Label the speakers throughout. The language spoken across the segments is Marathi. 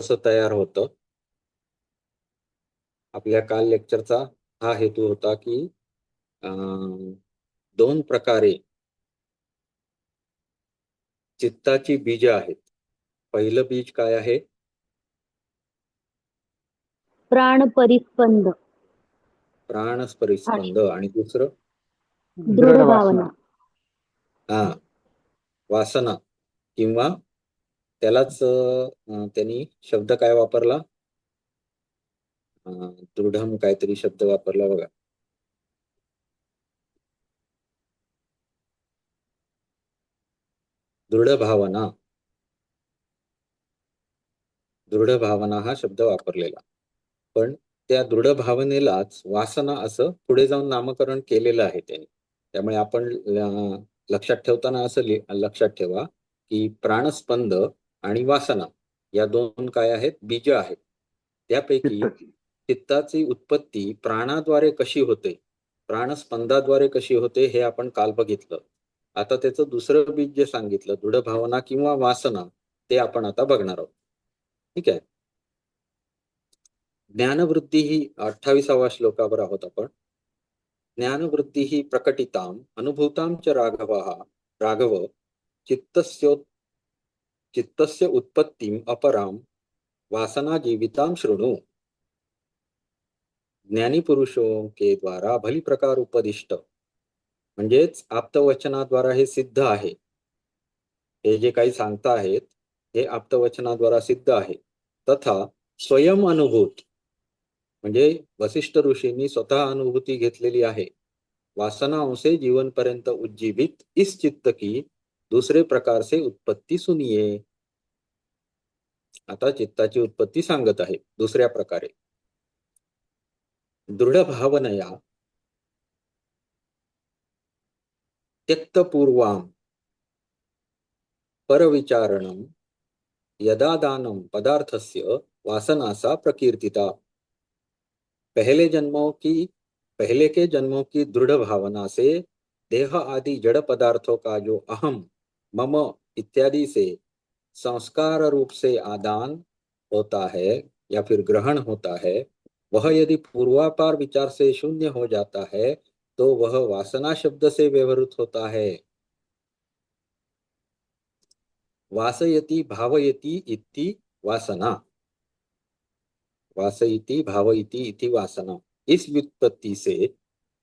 Speaker 1: कसं तयार होतं. आपल्या काल लेक्चरचा हा हेतू होता की दोन प्रकारे चित्ताची बीज आहेत. पहिलं बीज काय आहे?
Speaker 2: प्राण परिस्पंद
Speaker 1: प्राणस्परिस्पंद. आणि दुसरं
Speaker 2: दृढ भावना.
Speaker 1: हा, वासना. किंवा त्यालाच त्यांनी शब्द काय वापरला? दृढम काहीतरी शब्द वापरला बघा. दृढ भावना. दृढ भावना हा शब्द वापरलेला. पण त्या दृढ भावनेलाच वासना असं पुढे जाऊन नामकरण केलेलं आहे त्यांनी. त्यामुळे आपण लक्षात ठेवताना असं लक्षात ठेवा की प्राणस्पंद आणि वासना या दोन काय आहेत? बीज आहेत. त्यापैकी चित्ताची उत्पत्ती प्राणाद्वारे कशी होते, प्राणस्पंदाद्वारे कशी होते हे आपण काल बघितलं. आता त्याचं दुसरं बीज जे सांगितलं, दृढ भावना किंवा वासना, ते आपण आता बघणार आहोत. ठीक आहे. ज्ञानवृत्ती ही 28व्या श्लोकावर आहोत आपण. ज्ञानवृत्ती ही प्रकटिताम अनुभूताम च राघव चित्तस्य उत्पत्तीम अपराम वासना जीविताम शृणु. ज्ञानी पुरुषों के द्वारा भली प्रकार उपदिष्ट. म्हणजेच आप्तवचनाद्वारा हे सिद्ध आहे. हे जे काही सांगता आहेत हे आप्तवचनाद्वारा सिद्ध आहे. तथा स्वयं अनुभूत म्हणजे वसिष्ठ ऋषींनी स्वतः अनुभूती घेतलेली आहे. वासनाओं से जीवन पर्यंत उज्जीवित इस चित्त की दूसरे प्रकार से उत्पत्ती सुनिये. आता चित्ताची उत्पत्ती सांगत आहे दुसऱ्या प्रकारे. दृढ भावनया त्यक्तपूर्वाम परविचारणम यदा दानम पदार्थस्य वासनासा प्रकीर्तिता. पहले के जन्मों की दृढ़ भावना से देह आदि जड़ पदार्थों का जो अहम मम इत्यादि से संस्कार रूप से आदान होता है या फिर ग्रहण होता है, वह यदि पूर्वापार विचार से शून्य हो जाता है तो वह वासना शब्द से व्यवहृत होता है. वासयति भावयति इति वासना. वासयति भावयति इति वासना. इस व्युत्पत्ति से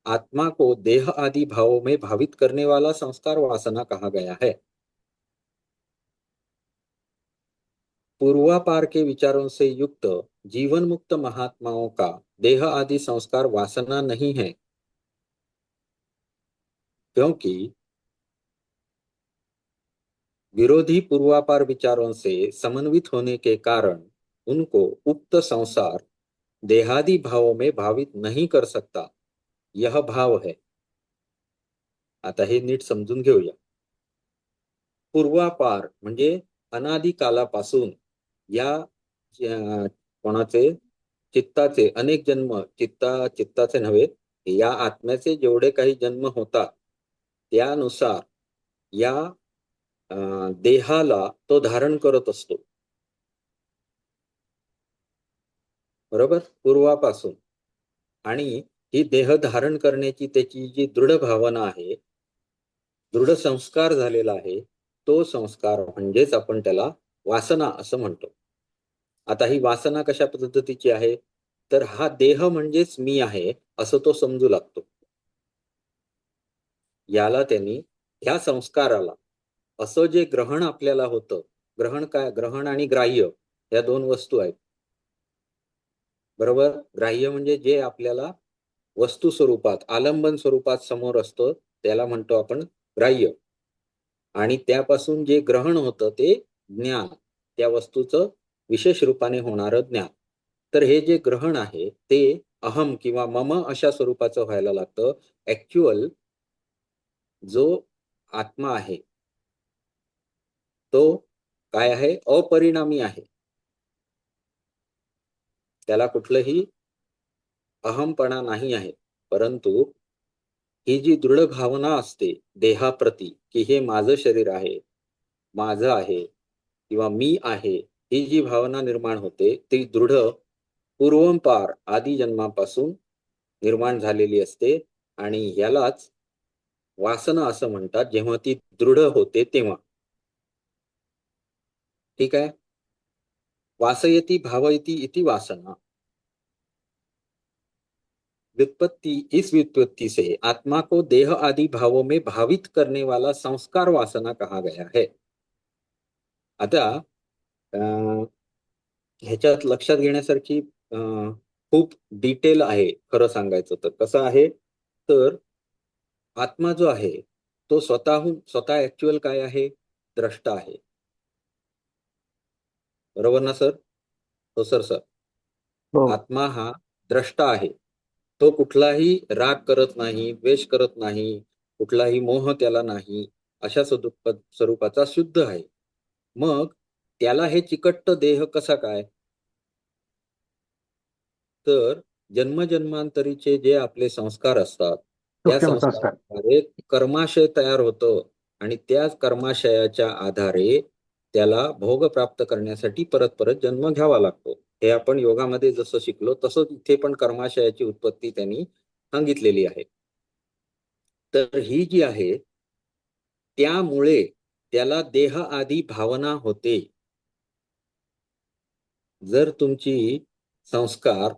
Speaker 1: आत्मा को देह आदि भावों में भावित करने वाला संस्कार वासना कहा गया है. पूर्वापार के विचारों से युक्त जीवन मुक्त महात्माओं का देह आदि संस्कार वासना नहीं है, क्योंकि विरोधी पूर्वापार विचारों से समन्वित होने के कारण उनको उक्त संसार देहादि भावों में भावित नहीं कर सकता. यह भाव है. आता हे नीट समजून घेऊया. पूर्वापार म्हणजे अनादि कालापासून या कोणाचे? चित्ताचे अनेक जन्म, चित्ताचे नव्हे, या आत्म्याचे जेवढे काही जन्म होतात त्यानुसार या देहाला तो धारण करत असतो. बरोबर? पूर्वापासून. आणि ही देह धारण करण्याची त्याची जी दृढ भावना आहे, दृढ संस्कार झालेला आहे, तो संस्कार म्हणजेच आपण त्याला वासना असं म्हणतो. आता ही वासना कशा पद्धतीची आहे? तर हा देह म्हणजेच मी आहे असं तो समजू लागतो. याला त्यांनी ह्या संस्काराला असं जे ग्रहण आपल्याला होतं, ग्रहण काय? ग्रहण आणि ग्राह्य या दोन वस्तू आहेत. बरोबर? ग्राह्य म्हणजे जे आपल्याला वस्तू स्वरूपात, आलंबन स्वरूपात समोर असतं त्याला म्हणतो आपण ग्राह्य. आणि त्यापासून जे ग्रहण होतं ते ज्ञान, त्या वस्तूचं विशेष रूपाने होणारं ज्ञान. तर हे जे ग्रहण आहे ते अहम किंवा मम अशा स्वरूपाचं व्हायला लागतं. ऍक्च्युअल जो आत्मा आहे तो काय आहे? अपरिणामी आहे. त्याला कुठलंही अहमपणा नाही आहे. परंतु ही जी दृढ भावना असते देहाप्रती की हे माझं शरीर आहे, माझं आहे किंवा मी आहे, ही जी भावना निर्माण होते ती दृढ पूर्वंपार आदी जन्मापासून निर्माण झालेली असते आणि यालाच वासना असं म्हणतात, जेव्हा ती दृढ होते तेव्हा. ठीक आहे. वासयती भावयती इति वासना। व्युत्पत्ति, इस व्युत्पत्ति से आत्मा को देह आदि भावों में भावित करने वाला संस्कार वासना कहा गया है। आता ह्याच्यात लक्षात घेण्यासारखी खूप डिटेल आहे खरं सांगायचं तर. कसं आहे तर आत्मा जो आहे तो स्वतः ऍक्च्युअल काय आहे? द्रष्टा आहे. बरोबर ना सर? हो सर.
Speaker 3: हो.
Speaker 1: आत्मा हा द्रष्टा आहे. तो कुठलाही राग करत नाही, द्वेष करत नाही, कुठलाही मोह त्याला नाही, अशा स्वरूपाचा शुद्ध आहे. मग त्याला हे चिकट्ट देह कसा काय? तर जन्मजन्मांतरीचे जे आपले संस्कार असतात त्या
Speaker 3: सूक्ष्म संस्कार.
Speaker 1: संस्काराद्वारे कर्माशय तयार होतं आणि त्या कर्माशयाच्या आधारे त्याला भोग प्राप्त करण्यासाठी परत परत जन्म घ्यावा लागतो. हे आपण योगामध्ये जसं शिकलो तसंच इथे पण कर्माशयाची उत्पत्ती त्यांनी सांगितलेली आहे. तर ही जी आहे त्यामुळे त्याला देह आदी भावना होते. जर तुमची संस्कार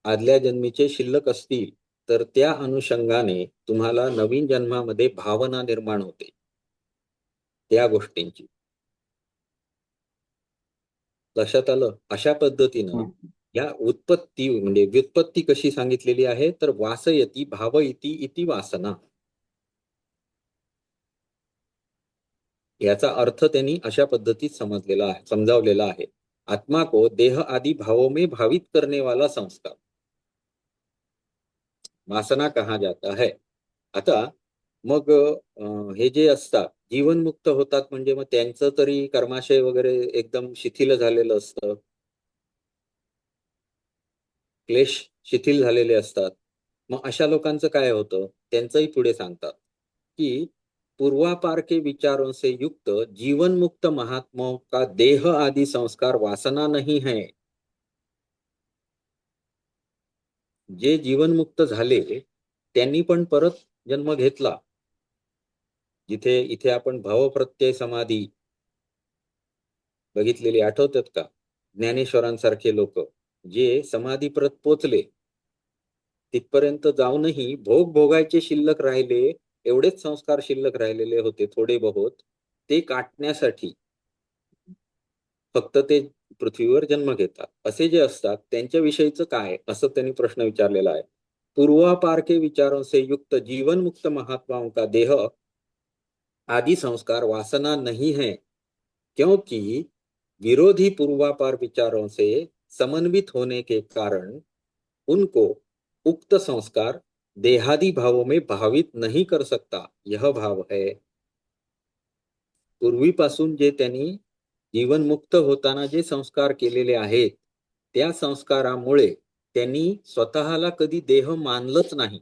Speaker 1: आदल्या जन्मीचे शिल्लक असतील तर त्या अनुषंगाने तुम्हाला नवीन जन्मामध्ये भावना निर्माण होते त्या गोष्टींची. लक्षात आलं? अशा पद्धतीनं या उत्पत्ती म्हणजे व्युत्पत्ती कशी सांगितलेली आहे तर वासयती भावयती इति वासना. याचा अर्थ त्यांनी अशा पद्धतीत समजावलेला आहे. आत्मा को देह आदि भावों में भावित करने वाला संस्कार वासना कहा जाता है. आता मग हे जे असतात जीवनमुक्त होतात म्हणजे मग त्यांचं तरी कर्माशय वगैरे एकदम शिथिल झालेलं असतं, क्लेश शिथिल झालेले असतात. मग अशा लोकांचं काय होतं त्यांचंही पुढे सांगतात की पूर्वापार के विचारों से युक्त जीवन मुक्त महात्माओं का देह आदि संस्कार वासना नहीं है. जे जीवनमुक्त झाले त्यांनी पण परत जन्म घेतला. इथे आपण भावप्रत्यय समाधी बघितलेली आठवतात का? ज्ञानेश्वरांसारखे लोक जे समाधीप्रत पोचले तिथपर्यंत जाऊनही भोगायचे शिल्लक राहिले, एवढेच संस्कार शिल्लक राहिलेले होते थोडे बहुत, ते काटण्यासाठी फक्त ते पृथ्वीवर जन्म घेतात. असे जे असतात त्यांच्याविषयीचं काय असं त्यांनी प्रश्न विचारलेला आहे. पूर्वापार के विचारों से युक्त जीवन मुक्त महात्माओं का देह आदि संस्कार वासना नहीं है, क्योंकि विरोधी पूर्वापार विचारों से समन्वित होने के कारण उनको उक्त संस्कार देहादि भावों में भावित नहीं कर सकता, यह भाव है. पूर्वीपासून जे त्यांनी जीवनमुक्त होताना जे संस्कार केलेले आहेत त्या संस्कारामुळे त्यांनी स्वतःला कधी देह मानलंच नाही.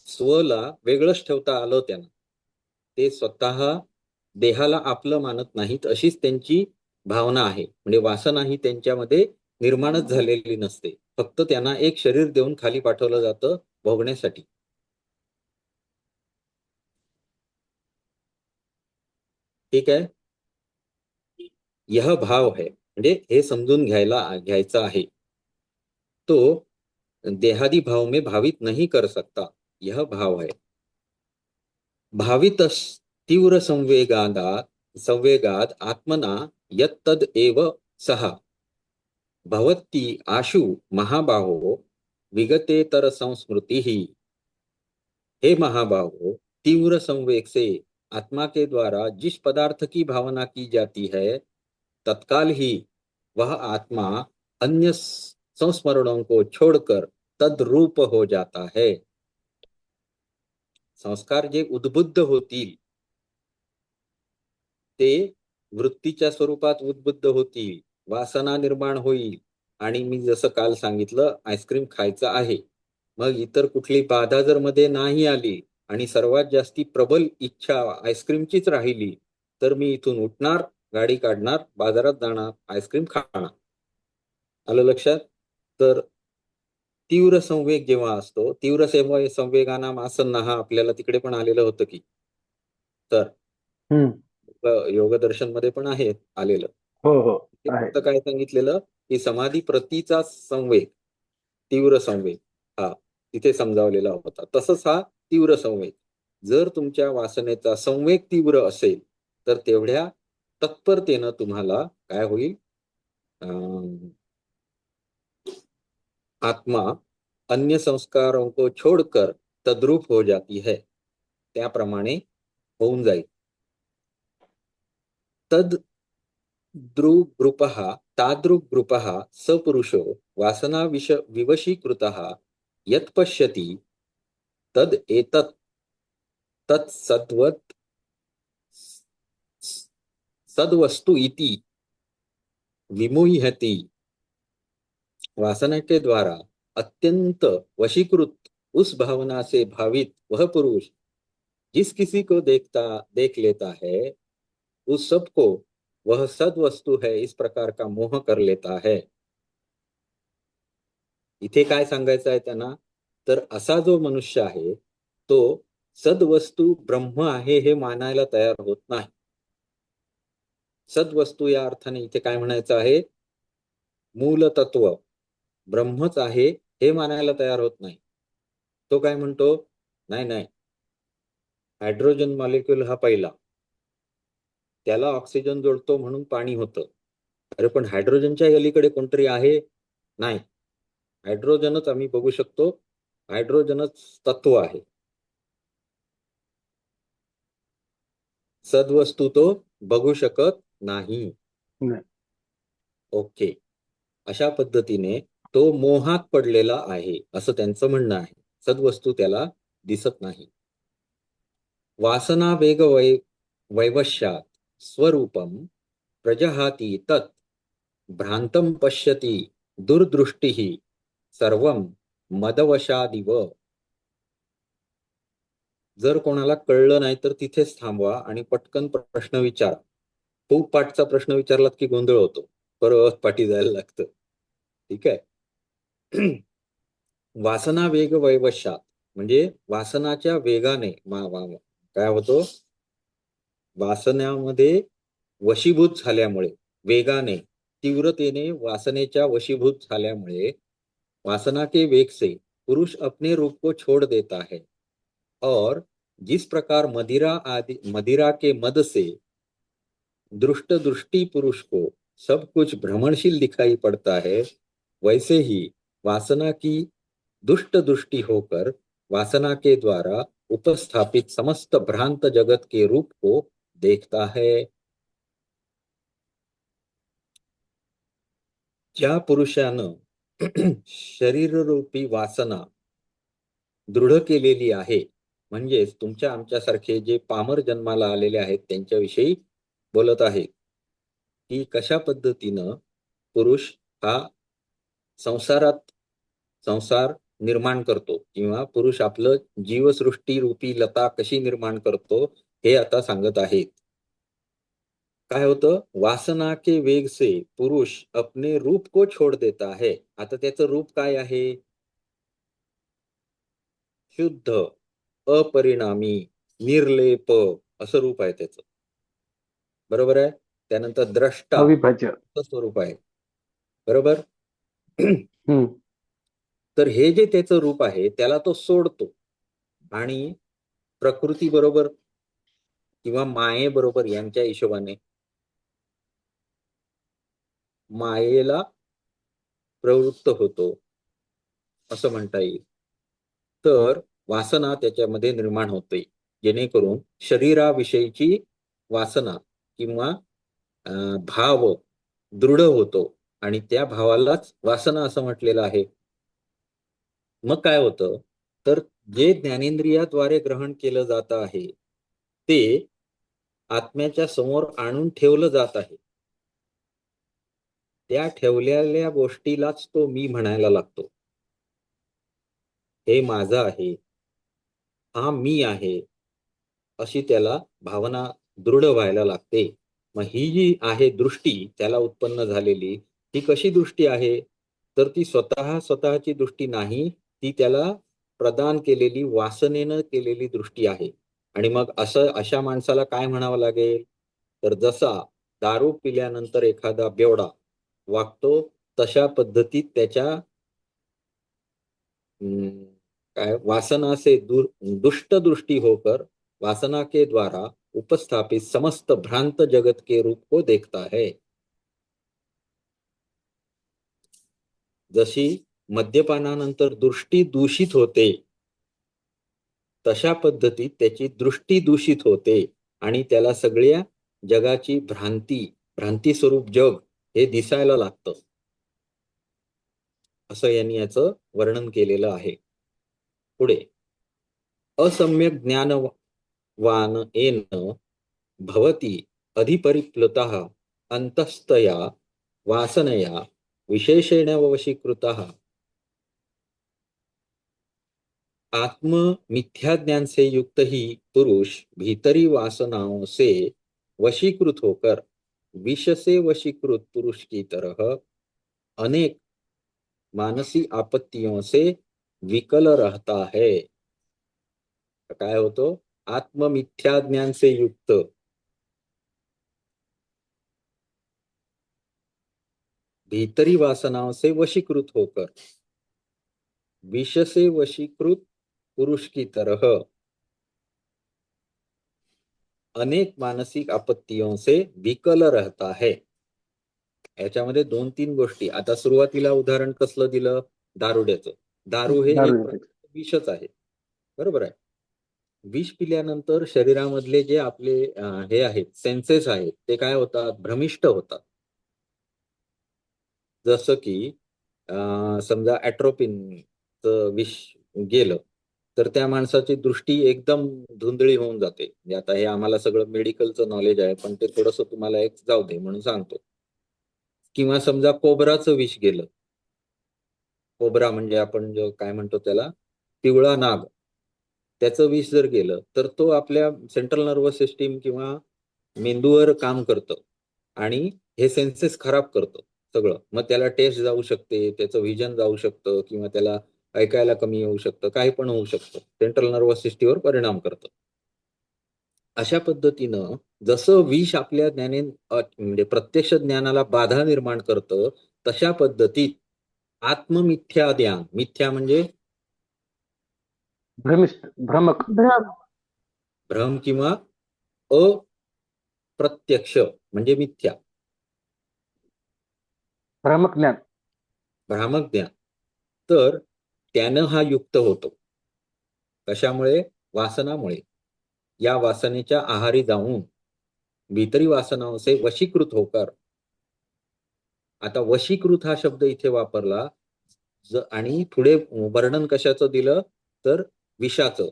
Speaker 1: स्वला वेगळंच ठेवता आलं त्यांना. ते स्वतः देहाला आपलं मानत नाहीत अशीच त्यांची भावना आहे. म्हणजे वासना ही त्यांच्यामध्ये निर्माणच झालेली नसते. फक्त त्यांना एक शरीर देऊन खाली पाठवलं जातं भोगण्यासाठी. ठीक आहे. यह भाव है म्हणजे हे समजून घ्यायचं आहे. तो देहादी भाव में भावित नहीं कर सकता, यह भाव है. भावित तीव्र संवेगाद आत्मना यत्तद एव सहा भवत्ति आशु महाबाहो विगतेतर संस्मृति ही. हे महाबाहो, तीव्र संवेग से आत्मा के द्वारा जिस पदार्थ की भावना की जाती है तत्काल ही वह आत्मा अन्य संस्मरणों को छोड़कर तद्रूप हो जाता है. संस्कार जे उद्बुद्ध होतील ते वृत्तीच्या स्वरूपात उद्बुद्ध होतील, वासना निर्माण होईल आणि मी जसं काल सांगितलं आईस्क्रीम खायचं आहे. मग इतर कुठली बाधा जर मध्ये नाही आली आणि सर्वात जास्ती प्रबल इच्छा आईस्क्रीमचीच राहिली तर मी इथून उठणार गाडी काढणार, बाजारात जाणार, आईस्क्रीम खाणार. आलं लक्षात? तर तीव्र संवेग जेव्हा असतो, तीव्र संवेगानाम आसन्नः आपल्याला तिकडे पण आलेलं होतं की. तर
Speaker 3: हम्म.
Speaker 1: योगदर्शन मध्ये पण आहे आलेलं.
Speaker 3: हो हो
Speaker 1: ते
Speaker 3: आहे.
Speaker 1: फक्त काय सांगितलेलं की समाधी प्रतीचा संवेग, तीव्र संवेग हा तिथे समजावलेला होता. तसंच हा तीव्र संवेग, जर तुमच्या वासनेचा संवेग तीव्र असेल तर तेवढ्या तत्परतेनं तुम्हाला काय होईल, अं, आत्मा अन्य संस्कारों को छोड़कर तद्रूप हो जाती है, त्याप्रमाणे होऊन जाईल. तद दृग्रूपः तादृग्रूपः स पुरुषो वासना विवशीकृतः यत् पश्यति तद एतत् तत् सद्वस्तु इति विमुह्यति। वासना के द्वारा अत्यंत वशीकृत उस भावना से भावित वह पुरुष जिस किसी को देख लेता है, उस सबको वह सद्वस्तु है इस प्रकार का मोह कर लेता है। इथे काय सांगायचं आहे त्यांना, तर असा जो मनुष्य आहे तो सद्वस्तू ब्रह्म आहे हे मानायला तयार होत नाही. सद्वस्तू या अर्थाने इथे काय म्हणायचं आहे, मूल तत्व ब्रह्मच आहे हे मानायला तयार होत नाही. तो काय म्हणतो, नाही नाही, हायड्रोजन मॉलिक्यूल हा पहिला, त्याला ऑक्सिजन जोडतो म्हणून पाणी होतं. अरे पण हायड्रोजनच्या अलीकडे कोणतरी आहे? नाही, हायड्रोजनच आम्ही बघू शकतो, हायड्रोजनच तत्व आहे. सद्वस्तू तो बघू शकत नाही.
Speaker 3: नाही.
Speaker 1: ओके, अशा पद्धतीने तो मोहात पडलेला आहे असं त्यांचं म्हणणं आहे. सद्वस्तू त्याला दिसत नाही. वासना वेग वैवश्यात स्वरूपम प्रजहाती तत् भ्रांतं पश्यति दुर्दृष्टिः सर्वं मदवशादिव. जर कोणाला कळलं नाही तर तिथेच थांबवा आणि पटकन प्रश्न विचारा. खूप पाठचा प्रश्न विचारलात की गोंधळ होतो, परत पाठी जायला लागतं. ठीक आहे. वासना वेग वैवश्यात म्हणजे वासनाच्या वेगाने काय होतो, वासनामध्ये वशीभूत झाल्यामुळे, वेगाने तीव्रतेने वासनेच्या वशीभूत झाल्यामुळे, वासना के वेग से पुरुष अपने रूप को छोड़ देता है और जिस प्रकार मदिरा के मद से दृष्टि पुरुष को सब कुछ भ्रमणशील दिखाई पड़ता है, वैसे ही वासना की दुष्ट दृष्टि होकर वासना के द्वारा उपस्थापित समस्त भ्रांत जगत के रूप को देखता है. ज्या पुरुषानं शरीररूपी वासना दृढ केलेली आहे, म्हणजेच तुमच्या आमच्यासारखे जे पामर जन्माला आलेले आहेत त्यांच्याविषयी बोलत आहे, की कशा पद्धतीनं पुरुष हा संसार निर्माण करतो किंवा पुरुष आपलं जीवसृष्टी रूपी लता कशी निर्माण करतो हे आता सांगत आहेत. काय होतं, वासना के वेग से पुरुष अपने रूप को छोड़ देता है. आता त्याचं रूप काय आहे, शुद्ध, अपरिणामी, निर्लेप असं रूप आहे त्याचं. बरोबर आहे. त्यानंतर द्रष्टा
Speaker 3: अविभाज्य.
Speaker 1: असं स्वरूप आहे. बरोबर.
Speaker 3: हम्म.
Speaker 1: तर हे जे त्याचं रूप आहे त्याला तो सोडतो आणि प्रकृती बरोबर किंवा मायेबरोबर यांच्या हिशोबाने मायेला प्रवृत्त होतो असं म्हणता येईल. तर वासना त्याच्यामध्ये निर्माण होते, जेणेकरून शरीराविषयीची वासना किंवा भाव दृढ होतो आणि त्या भावालाच वासना असं म्हटलेलं आहे. मग काय होतं, तर जे ज्ञानेंद्रियाद्वारे ग्रहण केलं जात आहे ते आत्म्याच्या समोर आणून ठेवलं जात आहे. त्या ठेवलेल्या गोष्टीलाच तो मी म्हणायला लागतो. हे माझं आहे, हा मी आहे, अशी त्याला भावना दृढ व्हायला लागते. मग ही जी आहे दृष्टी त्याला उत्पन्न झालेली, ही कशी दृष्टी आहे? तर ती स्वतःची दृष्टी नाही, ती त्याला प्रदान केलेली, वासनेनं केलेली दृष्टी आहे. आणि मग अशा माणसाला काय म्हणावं लागेल? तर जसा दारू पिल्यानंतर एखादा बेवडा वागतो, तशा पद्धतीत त्याच्या अं, काय वासना से दुष्ट दृष्टि होकर वासना के द्वारा उपस्थापित समस्त भ्रांत जगत के रूप को देखता है. जशी मद्यपानानंतर दृष्टी दूषित होते, तशा पद्धतीत त्याची दृष्टी दूषित होते आणि त्याला सगळ्या जगाची भ्रांती स्वरूप जग हे दिसायला लागतं. असं यांनी याचं वर्णन केलेलं आहे. पुढे असम्यक ज्ञानवान येन भवती अधिपरिप्लुतः अंतस्तया वासनया विशेषेण वशीकृतः. आत्म मिथ्या ज्ञान से युक्त ही पुरुष भीतरी वासनाओं से वशीकृत होकर विष से वशीकृत पुरुष की तरह अनेक मानसी आपत्तियों से विकल रहता है. काय होतो? आत्ममिथ्या ज्ञान से युक्त भीतरी वासनाओं से वशीकृत होकर विष से वशीकृत पुरुष की तरह अनेक मानसिक आपत्तियों से विकल रहता है. याच्यामध्ये 2-3 गोष्टी. आता सुरुवातीला उदाहरण कसलं दिलं? दारुड्याचं. दारू हे एक
Speaker 3: दारू
Speaker 1: प्रकारचं विषच आहे. बरोबर आहे. विष पिल्यानंतर शरीरामधले जे आपले हे आहेत, सेन्सेस आहेत, ते काय होतात? भ्रमिष्ट होतात. जसं की समजा ॲट्रोपिनचं विष गेलं, तर त्या माणसाची दृष्टी एकदम धुंदळी होऊन जाते. म्हणजे आता हे आम्हाला सगळं मेडिकलचं नॉलेज आहे, पण ते थोडंसं तुम्हाला एक जाऊ दे म्हणून सांगतो. किंवा समजा कोब्राचं विष गेलं. कोब्रा म्हणजे आपण जो काय म्हणतो त्याला, पिवळा नाग. त्याचं विष जर गेलं, तर तो आपल्या सेंट्रल नर्व्हस सिस्टीम किंवा मेंदूवर काम करतं आणि हे सेन्सेस खराब करतं सगळं. मग त्याला टेस्ट जाऊ शकते, त्याचं व्हिजन जाऊ शकतं किंवा त्याला ऐकायला कमी येऊ शकतं, काही पण होऊ शकतं. सेंट्रल नर्व्हस सिस्टीमवर परिणाम करतं. अशा पद्धतीनं जसं विष आपल्या म्हणजे प्रत्यक्ष ज्ञानाला बाधा निर्माण करतं, तशा पद्धतीत आत्ममिथ्या ज्ञान, मिथ्या म्हणजे
Speaker 3: भ्रमक
Speaker 2: भ्रम
Speaker 1: भ्रम किंवा अप्रत्यक्ष म्हणजे मिथ्या,
Speaker 3: भ्रामक ज्ञान.
Speaker 1: भ्रामक ज्ञान. तर त्यानं हा युक्त होतो. कशामुळे? वासनामुळे. या वासनेच्या आहारी जाऊन भीतरी वासनाओं से वशीकृत होकर. आता वशीकृत हा शब्द इथे वापरला आणि पुढे वर्णन कशाचं दिलं? तर विषाचं.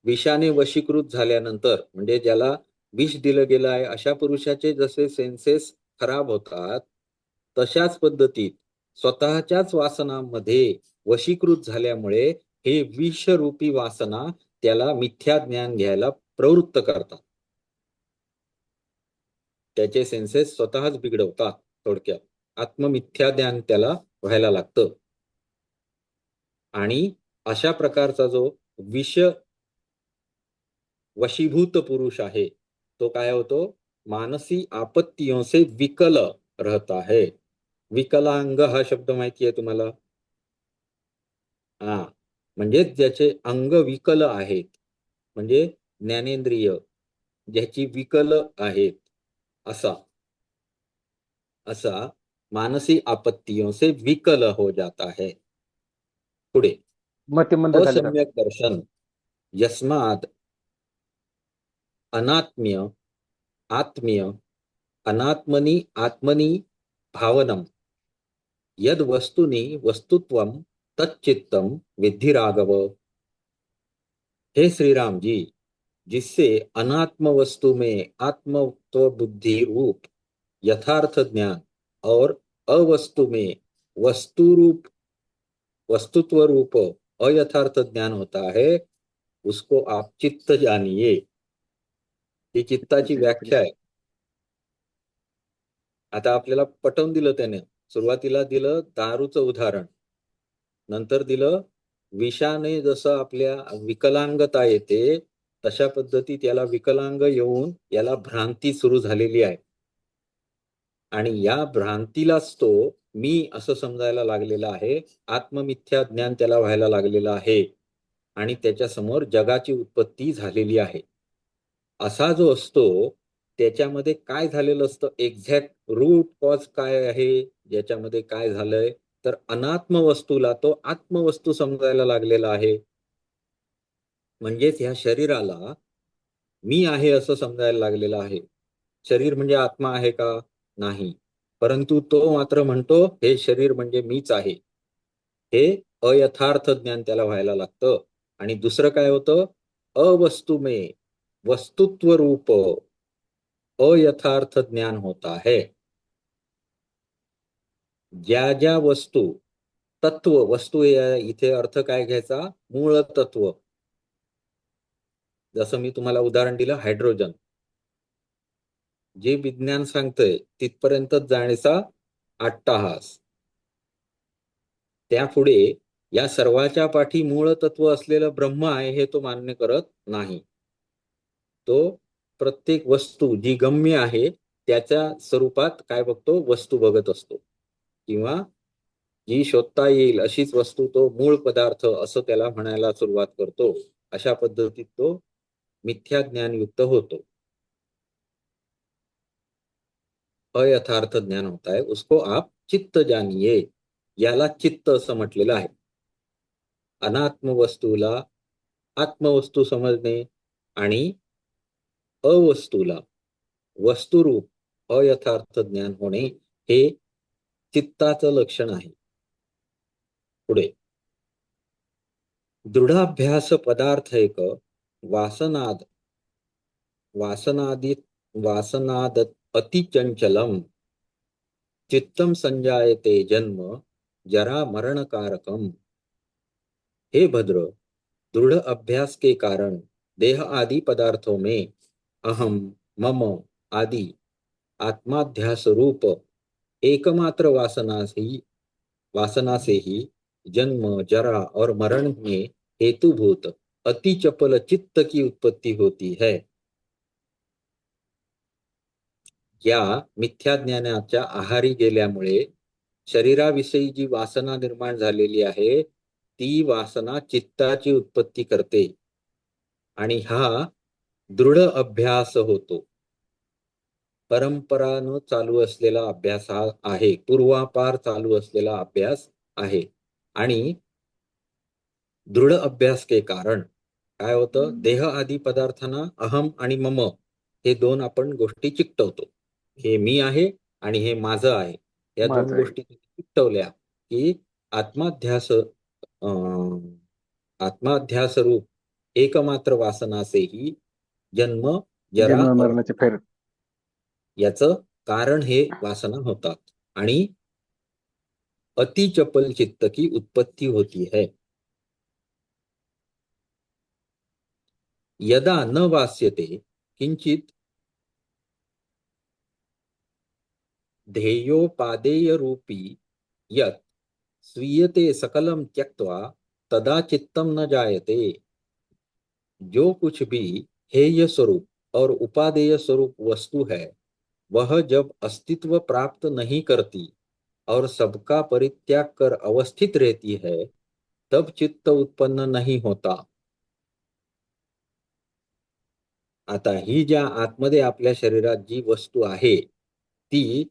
Speaker 1: विषाने वशीकृत झाल्यानंतर म्हणजे ज्याला विष दिलं गेलं आहे अशा पुरुषाचे जसे सेन्सेस खराब होतात, तशाच पद्धतीत स्वतःच्याच वासनांमध्ये वशीकृत झाल्यामुळे हे विषरूपी वासना त्याला मिथ्या ज्ञान घ्यायला प्रवृत्त करतात. त्याचे सेन्सेस स्वतःच बिघडवतात. थोडक्यात आत्ममिथ्या ज्ञान त्याला व्हायला लागतं. आणि अशा प्रकारचा जो विष वशीभूत पुरुष आहे, तो काय होतो? मानसी आपत्तियों से विकल रहता है. विकलांग हा शब्द माहिती आहे तुम्हाला? हा, म्हणजे ज्याचे अंग विकल आहेत, म्हणजे ज्ञानेंद्रिय ज्याची विकल आहेत, असा असा मानसी आपत्तियों से विकल हो जाता है. पुढे
Speaker 3: मतिमंद झालेला.
Speaker 1: असम्यक दर्शन यस्माद अनात्म्य आत्म्य अनात्मनि आत्मनि भावनम यद वस्तुनि वस्तुत्वम तच्चित्तम विद्धि राघव. हे श्री राम जी, जिससे अनात्म वस्तु में आत्मत्व बुद्धि रूप यथार्थ ज्ञान और अवस्तु में वस्तुत्व रूप अयथार्थ ज्ञान होता है, उसको आप चित्त जानिए. ही चित्ताची व्याख्या आहे. आता आपल्याला पटवून दिलं त्याने. सुरुवातीला दिलं दारूचं उदाहरण, नंतर दिलं विषाने जसं आपल्या विकलांगता येते तशा पद्धतीत याला विकलांग येऊन याला भ्रांती सुरू झालेली आहे आणि या भ्रांतीलाच तो मी असं समजायला लागलेला आहे. आत्ममिथ्या ज्ञान त्याला व्हायला लागलेलं आहे आणि त्याच्या समोर जगाची उत्पत्ती झालेली आहे. असा जो असतो त्याच्यामध्ये काय झालेलं असतं, एक्झॅक्ट रूट कॉज काय आहे, ज्याच्यामध्ये काय झालंय तर अनात्म वस्तूला तो आत्मवस्तू समजायला लागलेला आहे. म्हणजेच ह्या शरीराला मी आहे असं समजायला लागलेलं आहे. शरीर म्हणजे आत्मा आहे का? नाही. परंतु तो मात्र म्हणतो हे शरीर म्हणजे मीच आहे. हे अयथार्थ ज्ञान त्याला व्हायला लागतं. आणि दुसरं काय होतं, अवस्तुमे वस्तुत्व रूप अयथार्थ ज्ञान होता है. ज्या ज्या वस्तू तत्व वस्तू इथे अर्थ काय घ्यायचा, मूळ तत्व. जसं मी तुम्हाला उदाहरण दिलं हायड्रोजन, जे विज्ञान सांगतंय तिथपर्यंतच जाण्याचा अट्टाहास. त्यापुढे या सर्वाच्या पाठी मूळ तत्व असलेलं ब्रह्म आहे हे तो मान्य करत नाही. तो प्रत्येक वस्तू जी गम्य आहे त्याच्या स्वरूपात काय बघतो, वस्तू बघत असतो, किंवा जी शोधता येईल अशीच वस्तू तो मूळ पदार्थ असं त्याला म्हणायला सुरुवात करतो. अशा पद्धतीत तो मिथ्या ज्ञानयुक्त होतो. अयथार्थ ज्ञान होता है, उसको आप चित्त जानिये. याला चित्त असं म्हटलेलं आहे. अनात्म वस्तूला आत्मवस्तू समजणे आणि अवस्तूला वस्तुरूप अयथार्थ ज्ञान होणे हे चित्ताचं लक्षण आहे. पुढे दृढाभ्यास पदार्थ एक वासनाद वासनाद अतिचंचलम चित्तम संजायते जन्म जरा मरणकारकम. हे भद्र, दृढ़ अभ्यास के कारण देह आदि पदार्थों में अहम मम आदि आत्माध्यास रूप एकमात्र वासना से ही जन्म जरा और मरण में हेतुभूत अति चपल चित्त की उत्पत्ति होती है. या मिथ्या ज्ञानाच्या आहारी गेल्यामुळे शरीराविषयी जी वासना निर्माण झालेली आहे ती वासना चित्ताची उत्पत्ती करते आणि हा दृढ अभ्यास होतो. परंपरानं चालू असलेला अभ्यास हा आहे, पूर्वापार चालू असलेला अभ्यास आहे. आणि दृढ अभ्यास के कारण काय होतं, देह आदी पदार्थांना अहम आणि मम हे दोन आपण गोष्टी चिकटवतो. हे मी आहे आणि हे माझं आहे, या दोन
Speaker 3: माझं आहे.
Speaker 1: गोष्टी चिकटवल्या की आत्माध्यास आत्माध्यास रूप एकमात्र वासनासेही जन्म जरा
Speaker 3: जन्म
Speaker 1: और
Speaker 3: मरणाचे फेर.
Speaker 1: याचं कारण हे वासना होतात आणि अति चपल चित्त की उत्पत्ति होती है. यदा न वास्यते किंचित ध्येयोपादेय रूपी यत् स्वीयते सकलम त्यक्त्वा तदा चित्तम न जायते. जो कुछ भी हेय स्वरूप और उपादेय स्वरूप वस्तु है वह जब अस्तित्व प्राप्त नहीं करती और सबका परित्याग कर अवस्थित रहती है तब चित्त उत्पन्न नहीं होता. आता ही ज्या आतमध्ये आपल्या शरीरात जी वस्तू आहे ती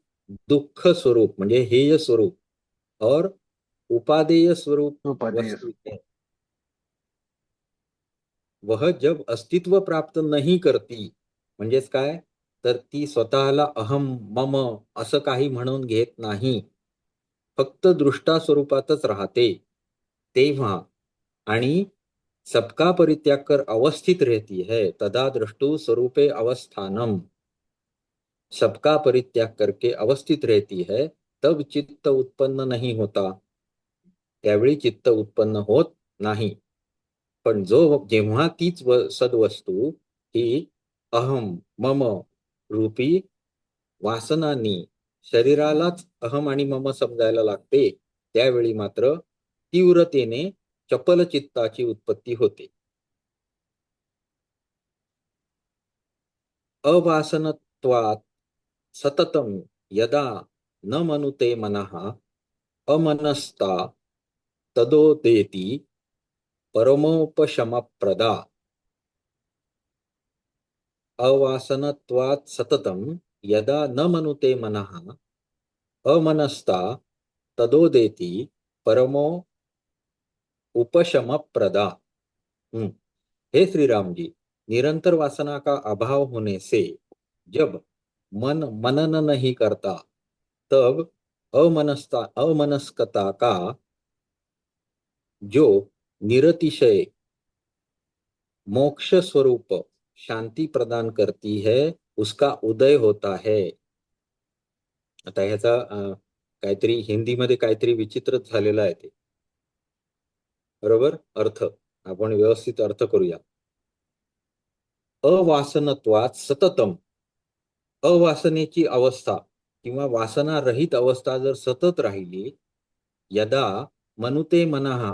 Speaker 1: दुःख स्वरूप म्हणजे हेय स्वरूप और उपादेय स्वरूप
Speaker 3: उपादेय
Speaker 1: वस्तु है. वह जब अस्तित्व प्राप्त नहीं करती म्हणजेच काय, तर ती स्वतःला अहम मम असं काही म्हणून घेत नाही, फक्त दृष्टा स्वरूपातच राहते तेव्हा आणि सबका परित्याग कर अवस्थित रहती है तदा दृष्टु स्वरूपे अवस्थानम. सबका परित्याग करके अवस्थित रहती है तब चित्त उत्पन्न नहीं होता, त्यावेळी चित्त उत्पन्न होत नाही. पण जेव्हा तीच सदवस्तू ही अहम मम रूपी वासनांनी शरीरालाच अहम आणि मम समजायला लागते, त्यावेळी मात्र तीव्रतेने चपल चित्ताची उत्पत्ती होते. अवासनत्वात् सततं यदा न मनुते मनः अमनस्ता तदोदेति परमोपशमप्रदा. अवासनत्वात् सततं यदा न मनुते मनः अमनस्ता तदोदेति परमो उपशमप्रदा. हे श्री राम जी, निरंतर वासना का अभाव होने से जब मन मनन नहीं करता, तब अमनस्कता का जो निरतिशय मोक्ष स्वरूप शांति प्रदान करती है, उसका उदय होता है. आता ह्याचा काहीतरी हिंदीमध्ये काहीतरी विचित्रच झालेला आहे ते. बरोबर अर्थ आपण व्यवस्थित अर्थ करूया. अवासनत्वात सततम, अवासनेची अवस्था किंवा वासनारहित अवस्था जर सतत राहिली, यदा मनुते मनः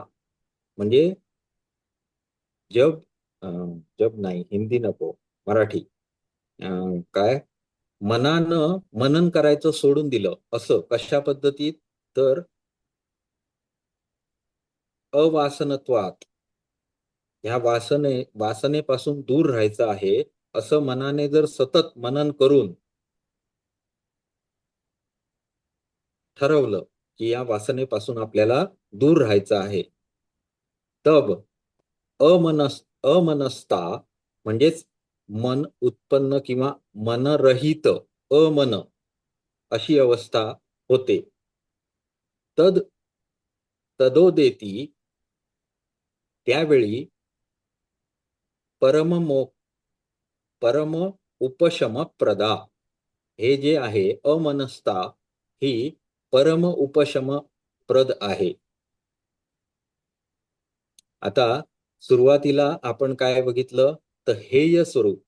Speaker 1: म्हणजे जब जब नाही, हिंदी नको, मराठी. काय, मनानं मनन करायचं सोडून दिलं, असं कशा पद्धतीत, तर अवासनत्वात ह्या वासनेपासून दूर राहायचं आहे असं मनाने जर सतत मनन करून ठरवलं की या वासनेपासून आपल्याला दूर राहायचं आहे, तब अमनस्ता म्हणजेच मन उत्पन्न किंवा मनरहित अमन अशी अवस्था होते. तदोदेती त्यावेळी परम उपशमप्रदा, हे जे आहे अमनस्ता ही परम उपशमप्रद आहे. आता सुरुवातीला आपण काय बघितलं, तर हेय स्वरूप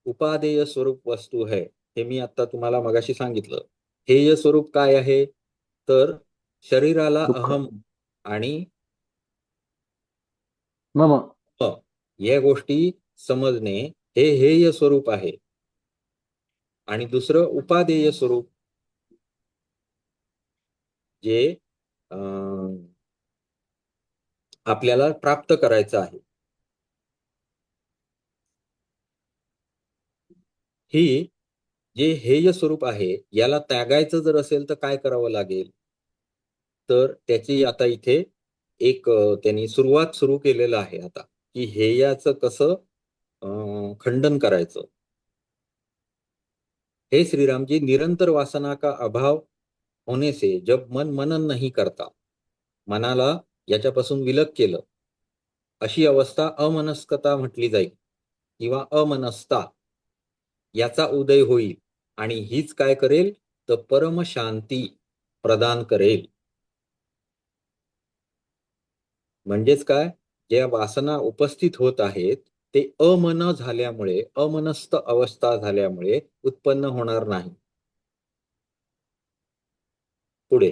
Speaker 1: उपादेय स्वरूप वस्तू है, हे मी आता तुम्हाला मगाशी सांगितलं. हेय स्वरूप काय आहे, तर शरीराला
Speaker 3: दुःख.
Speaker 1: अहम आणि
Speaker 3: मम.
Speaker 1: या गोष्टी समजणे हे हेय स्वरूप आहे. आणि दुसरं उपादेय स्वरूप जे आपल्याला प्राप्त करायचं आहे. ही जे हेय स्वरूप आहे, याला त्यागायचं जर असेल तर काय करावं लागेल, तर त्याची आता इथे एक त्यांनी सुरुवात सुरू केलेलं आहे आता, की हेयाचं कसं खंडन करायचं. हे श्री राम जी, निरंतर वासना का अभाव होने से जब मन मनन नहीं करता, मनाला याच्यापासून विलग केलं, अशी अवस्था अमनस्कता म्हटली जाईल किंवा अमनस्ता याचा उदय होईल. आणि हीच काय करेल, तर परम शांती प्रदान करेल. म्हणजेच काय, ज्या वासना उपस्थित होत आहेत ते अमन झाल्यामुळे, अमनस्थ अवस्था झाल्यामुळे उत्पन्न होणार नाही. पुढे,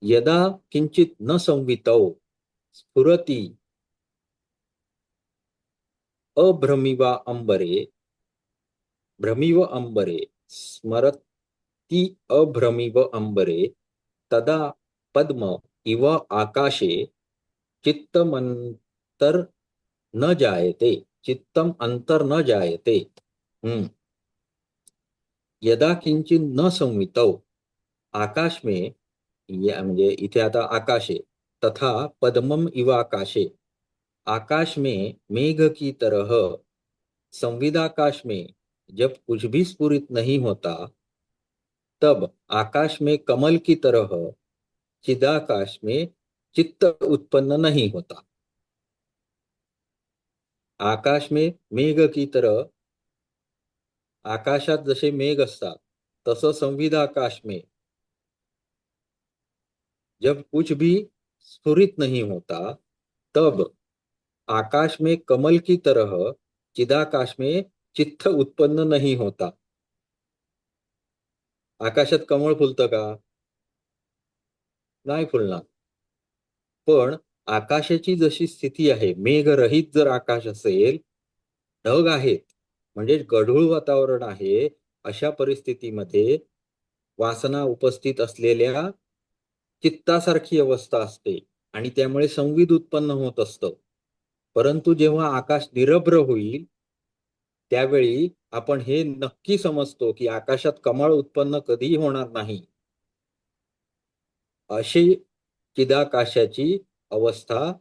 Speaker 1: यदा किंचित न संवितौ स्फुरती अभ्रमिवा अंबरे, भ्रमिव अंबरे स्मरती अभ्रमिव अंबरे, तदा पद्म इव आकाशे चित्तमंतर न जायते, चित्तम अंतर न जायते. यदा किंचित न संवितौ, आकाश में, म्हणजे इथे आता आकाशे, तथा पद्मम इव आकाशे, आकाश में मेघ की तरह, संविदाकाश में जब कुछ भी स्फुरित नहीं होता, तब आकाश में कमल की तरह चिदाकाश में चित्त उत्पन्न नहीं होता. आकाश में मेघ की तरह, आकाशात जसे मेघ असतात तसं संविदाकाश में जब कुछ भी स्फुरित नहीं होता, तब आकाश में कमल की तरह चिदाकाश में चित्त उत्पन्न नहीं होता. आकाशात कमळ फुलतं का? नाही फुलणार. पण आकाशाची जशी स्थिती आहे, मेघरहित जर आकाश असेल, ढग आहेत म्हणजे गढूळ वातावरण आहे, अशा परिस्थितीमध्ये वासना उपस्थित असलेल्या चित्तासारखी अवस्था असते आणि त्यामुळे संविद उत्पन्न होत असतं. परंतु जेव्हा आकाश निरभ्र होईल त्यावेळी आपण हे नक्की समजतो की आकाशात कमळ उत्पन्न कधीही होणार नाही. अशी चिदाकाशाची अवस्था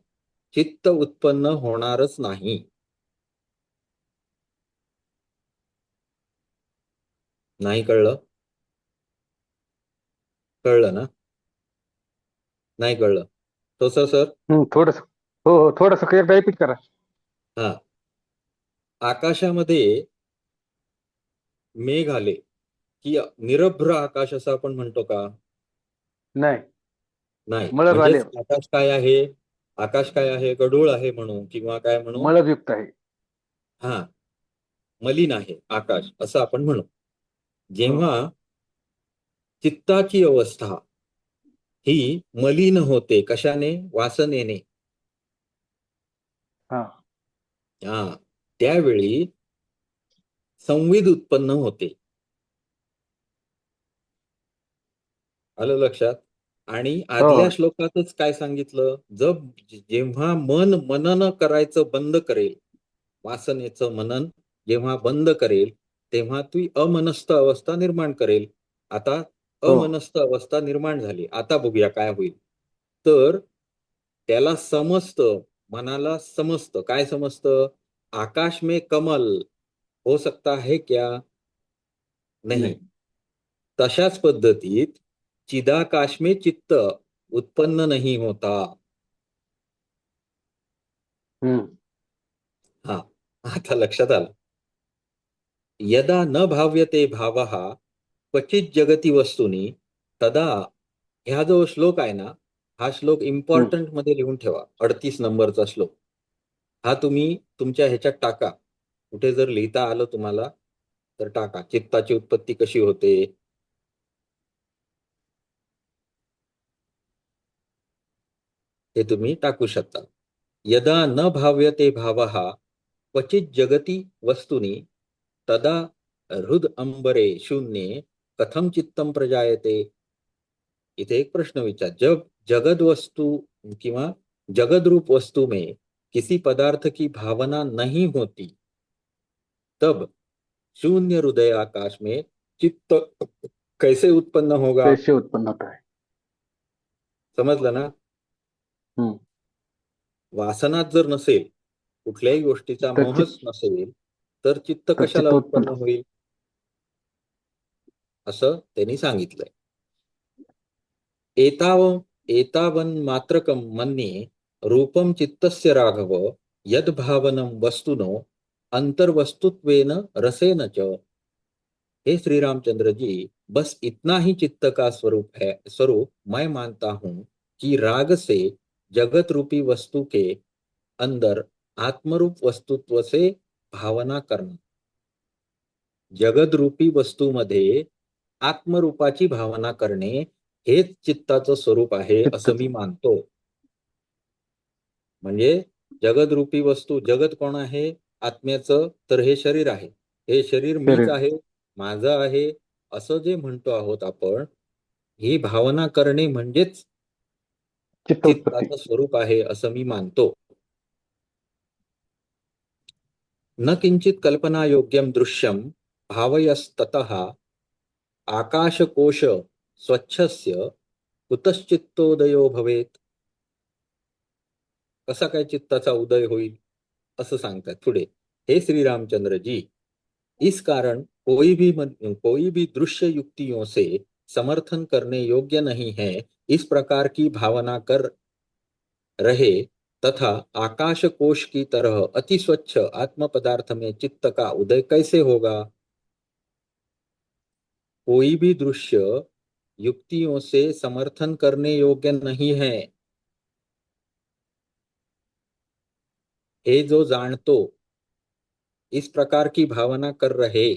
Speaker 1: चित्त उत्पन्न होणारच नाही. नाही कळलं? कळलं ना? नाही कळलं? तो सर
Speaker 3: थोडस हो हो थोडस एकदा रिपीट करा.
Speaker 1: हा. आकाशामध्ये मेघ आले की निरभ्र आकाश असं आपण म्हणतो का?
Speaker 3: नाही,
Speaker 1: नाही.
Speaker 3: मळभ आले,
Speaker 1: म्हणजेच आकाश काय आहे? आकाश काय आहे? गढूळ आहे म्हणू किंवा काय म्हणू?
Speaker 3: मळभयुक्त आहे.
Speaker 1: हा, मलिन आहे आकाश असं आपण म्हणू.
Speaker 3: हो.
Speaker 1: जेव्हा चित्ताची अवस्था ही मलिन होते, कशाने? वासनेने.
Speaker 3: हा.
Speaker 1: हा, त्यावेळी संविद उत्पन्न होते. आलं लक्षात? आणि
Speaker 3: हो.
Speaker 1: आदल्या श्लोकातच काय सांगितलं? जेव्हा मन मनन करायचं बंद करेल, वासनेचं मनन जेव्हा बंद करेल, तेव्हा ती अमनस्थ अवस्था निर्माण करेल. आता
Speaker 3: हो.
Speaker 1: अमनस्थ अवस्था निर्माण झाली. आता बघूया काय होईल. तर त्याला समजतं, मनाला समजतं. काय समजतं? आकाश में कमल हो सकता है क्या? नाही.
Speaker 3: नाही.
Speaker 1: तशाच पद्धतीत चिदाकाश में चित्त उत्पन्न नहीं होता.
Speaker 3: हम्म.
Speaker 1: हा, आता लक्षात आलं. यदा न भाव्यते भावः क्वचित जगती वस्तुनी तदा, ह्या जो श्लोक आहे ना, हा श्लोक
Speaker 3: हम्म.
Speaker 1: इम्पॉर्टंट मध्ये लिहून ठेवा. 38 नंबरचा श्लोक हा तुम्ही तुमच्या ह्याच्यात टाका. कुठे जर लिहिता आलं तुम्हाला तर टाका. चित्ताची उत्पत्ती कशी होते हे तुम्ही टाकू शकता. यदा न भाव्यते भावः क्वचित जगती वस्तुनी तदा हृद अंबरे शून्ये कथम चित्तम प्रजायते. इथे एक प्रश्न विचार. जब जगद वस्तु किंवा जगद रूप वस्तु में किसी पदार्थ की भावना नहीं होती, तब शून्य हृदय आकाश में चित्त कैसे उत्पन्न होगा?
Speaker 3: कैसे उत्पन्न होता है?
Speaker 1: समजलं ना?
Speaker 3: हम्म.
Speaker 1: वासनात जर नसेल, कुठल्याही गोष्टीचा
Speaker 3: तर
Speaker 1: मोहच नसेल, तर चित्त कशाला
Speaker 3: चित्त
Speaker 1: उत्पन्न
Speaker 3: उत्पन्न.
Speaker 1: होईल असं त्यांनी सांगितलंय. एतावन्मात्रकं मन्ये रूपं चित्तस्य राघव यद्भावनं वस्तुनो अंतर्वस्तुत्वेन रसेन च. हे श्री रामचंद्र जी, बस इतना ही चित्त का स्वरूप मैं मानता हूं कि राग से जगत रूपी वस्तु के अंदर आत्मरूप वस्तुत्व से भावना करना. जगद रूपी वस्तूमध्ये आत्मरूपाची भावना करणे हेच चित्ताचं स्वरूप आहे असं
Speaker 3: चित्तच.
Speaker 1: मी मानतो. म्हणजे जगदरूपी वस्तू, जगत कोण आहे? आत्म्याचं. तर हे शरीर आहे. हे शरीर मीच
Speaker 3: शरीर.
Speaker 1: आहे, माझं आहे असं जे म्हणतो आहोत आपण, ही भावना करणे म्हणजेच
Speaker 3: चित्त उत्पत्ती.
Speaker 1: चित्ताचं स्वरूप आहे असं मी मानतो. न किंचित कल्पनायोग्यं दृश्यं भावयस्ततः आकाशकोश स्वच्छस्य कुतश्चित्तोदयो भवेत. कसा काय चित्ताचा उदय होईल असं सांगतात पुढे. हे श्री रामचंद्र जी, इस कारण कोई भी दृश्य युक्तियों से समर्थन करने योग्य नहीं है. इस प्रकार की भावना कर रहे तथा आकाश कोश की तरह अति स्वच्छ आत्म पदार्थ में चित्त का उदय कैसे होगा? कोई भी दृश्य युक्तियों से समर्थन करने योग्य नहीं है. हे जो जाणतो, इस प्रकार की भावना कर रहे,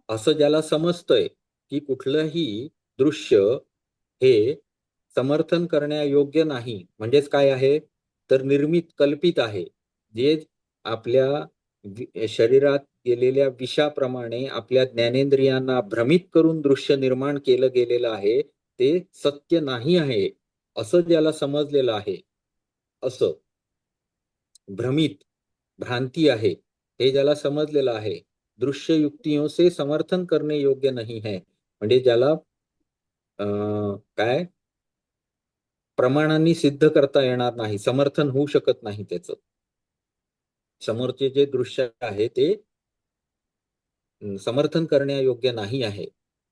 Speaker 1: असं ज्याला समजतंय की कुठलंही दृश्य हे समर्थन करण्यायोग्य नाही, म्हणजेच काय आहे, तर निर्मित, कल्पित आहे. जे आपल्या शरीरात गेलेल्या विषाप्रमाणे आपल्या ज्ञानेंद्रियांना भ्रमित करून दृश्य निर्माण केलं गेलेलं आहे, ते सत्य नाही आहे, असं ज्याला समजलेलं आहे, असं भ्रमित, भ्रांति आहे, हे ज्याला समजलेलं आहे, दृश्य युक्तियों से समर्थन करणे योग्य नाही है, म्हणजे ज्याला काय प्रमाणांनी सिद्ध करता येणार नाही, समर्थन होऊ शकत नाही त्याचं. समोरचे जे दृश्य आहे ते समर्थन करण्यायोग्य नाही आहे.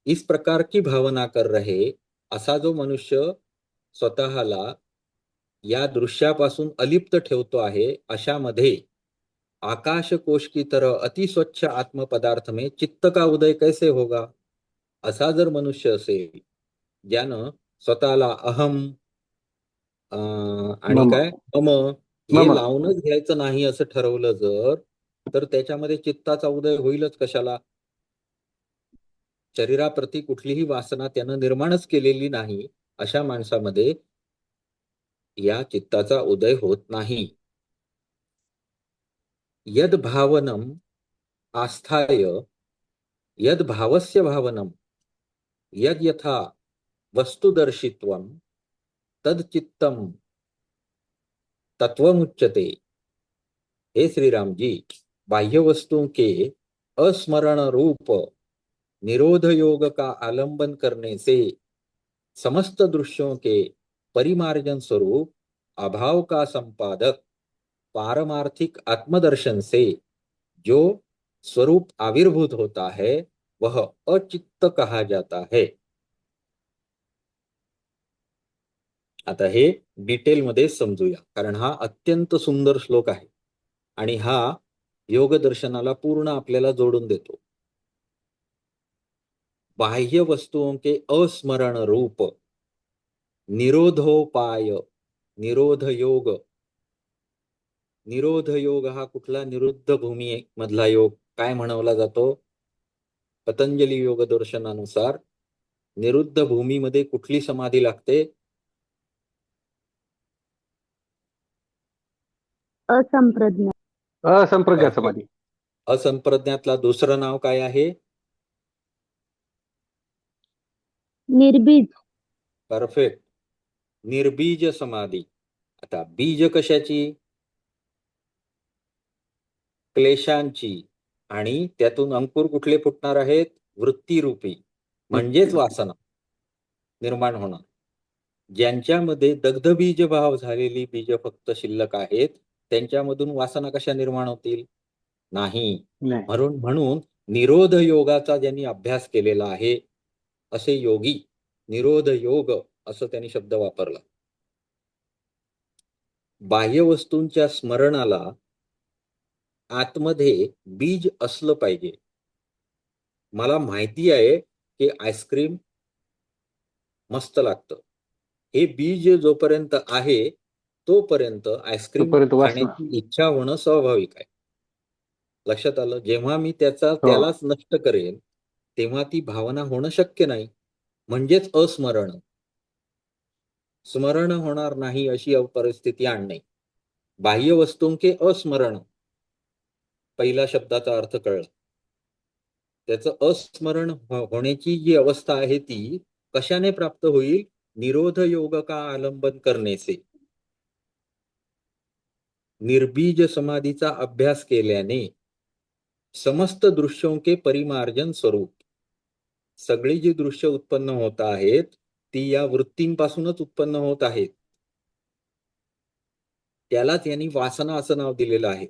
Speaker 1: इस प्रकार की भावना कर रहे, असा जो मनुष्य स्वतःला या दृश्यापासून अलिप्त ठेवतो आहे, अशामध्ये आकाश कोश की तरह अति स्वच्छ आत्म पदार्थ में चित्त का उदय कैसे होगा, असा जर मनुष्य असेल ज्यानं स्वतःला अहम आणि
Speaker 3: मम
Speaker 1: काय मम हे
Speaker 3: मम
Speaker 1: लावूनच घ्यायचं नाही असं ठरवलं जर, तर त्याच्यामध्ये चित्ताचा उदय होईलच कशाला. शरीराप्रती कुठलीही वासना त्यानं निर्माणच केलेली नाही, अशा माणसामध्ये या चित्ताचा उदय होत नाही. यद भावनम आस्थाय यद भावस्य भावनम यद यथा वस्तुदर्शित्वम तद चित्तम तत्वमुच्यते. हे श्री राम जी, बाह्य वस्तुओं के अस्मरण रूप निरोध योग का आलंबन करने से समस्त दृश्यों के परिमार्जन स्वरूप अभाव का संपादक पारमार्थिक आत्मदर्शन से जो स्वरूप आविर्भूत होता है वह अचित्त कहा जाता है. आता हे डिटेल मध्ये समजूया, कारण हा अत्यंत सुंदर श्लोक आहे आणि हा योग दर्शनाला पूर्ण आपल्याला जोडून देतो. बाह्य वस्तुओं के अस्मरण रूप निरोधोपाय, निरोध योग. निरोध योग हा कुठला, निरुद्ध भूमी मधला योग काय म्हणवला जातो, पतंजली योग दर्शनानुसार निरुद्ध भूमीमध्ये कुठली समाधी लागते,
Speaker 2: असंप्रज्ञ,
Speaker 3: असंप्रज्ञात
Speaker 1: परफेक्ट.
Speaker 3: समाधी.
Speaker 1: असंप्रज्ञातला दुसरं नाव काय आहे,
Speaker 2: निर्बीज,
Speaker 1: परफेक्ट, निर्बीज समाधी. आता बीज कशाची, क्लेशांची, आणि त्यातून अंकुर कुठले फुटणार आहेत, वृत्तीरूपी, म्हणजेच वासना निर्माण होणार. ज्यांच्यामध्ये दग्धबीज भाव झालेली बीज फक्त शिल्लक आहेत, त्यांच्यामधून वासना कशा निर्माण होतील, नाही.
Speaker 3: नाही.
Speaker 1: म्हणून निरोध योगाचा ज्यांनी अभ्यास केलेला आहे असे योगी, निरोध योग असं त्यांनी शब्द वापरला. बाह्य वस्तूंच्या स्मरणाला आतमध्ये बीज असलं पाहिजे. मला माहिती आहे की आईस्क्रीम मस्त लागतं, हे बीज जोपर्यंत आहे तोपर्यंत आईस्क्रीम
Speaker 3: तोपर्यंत वासना.
Speaker 1: खाण्याची इच्छा होणं स्वाभाविक आहे. लक्षात आलं. जेव्हा मी
Speaker 3: हो.
Speaker 1: त्यालाच नष्ट करेन तेव्हा ती भावना होणं शक्य नाही, म्हणजेच अस्मरण. स्मरण होणार नाही अशी परिस्थिती आणणे. बाह्य वस्तूंके अस्मरण, पहिला शब्दाचा अर्थ कळला. त्याचं अस्मरण होण्याची जी अवस्था आहे ती कशाने प्राप्त होईल, निरोध योग का आलंबन करने से. निर्बीज समाधीचा अभ्यास केल्याने समस्त दृश्यों के परिमार्जन स्वरूप, सगळी जी दृश्य उत्पन्न होत आहेत ती या वृत्तींपासूनच उत्पन्न होत आहेत, त्यालाच यांनी वासना असं नाव दिलेलं आहे.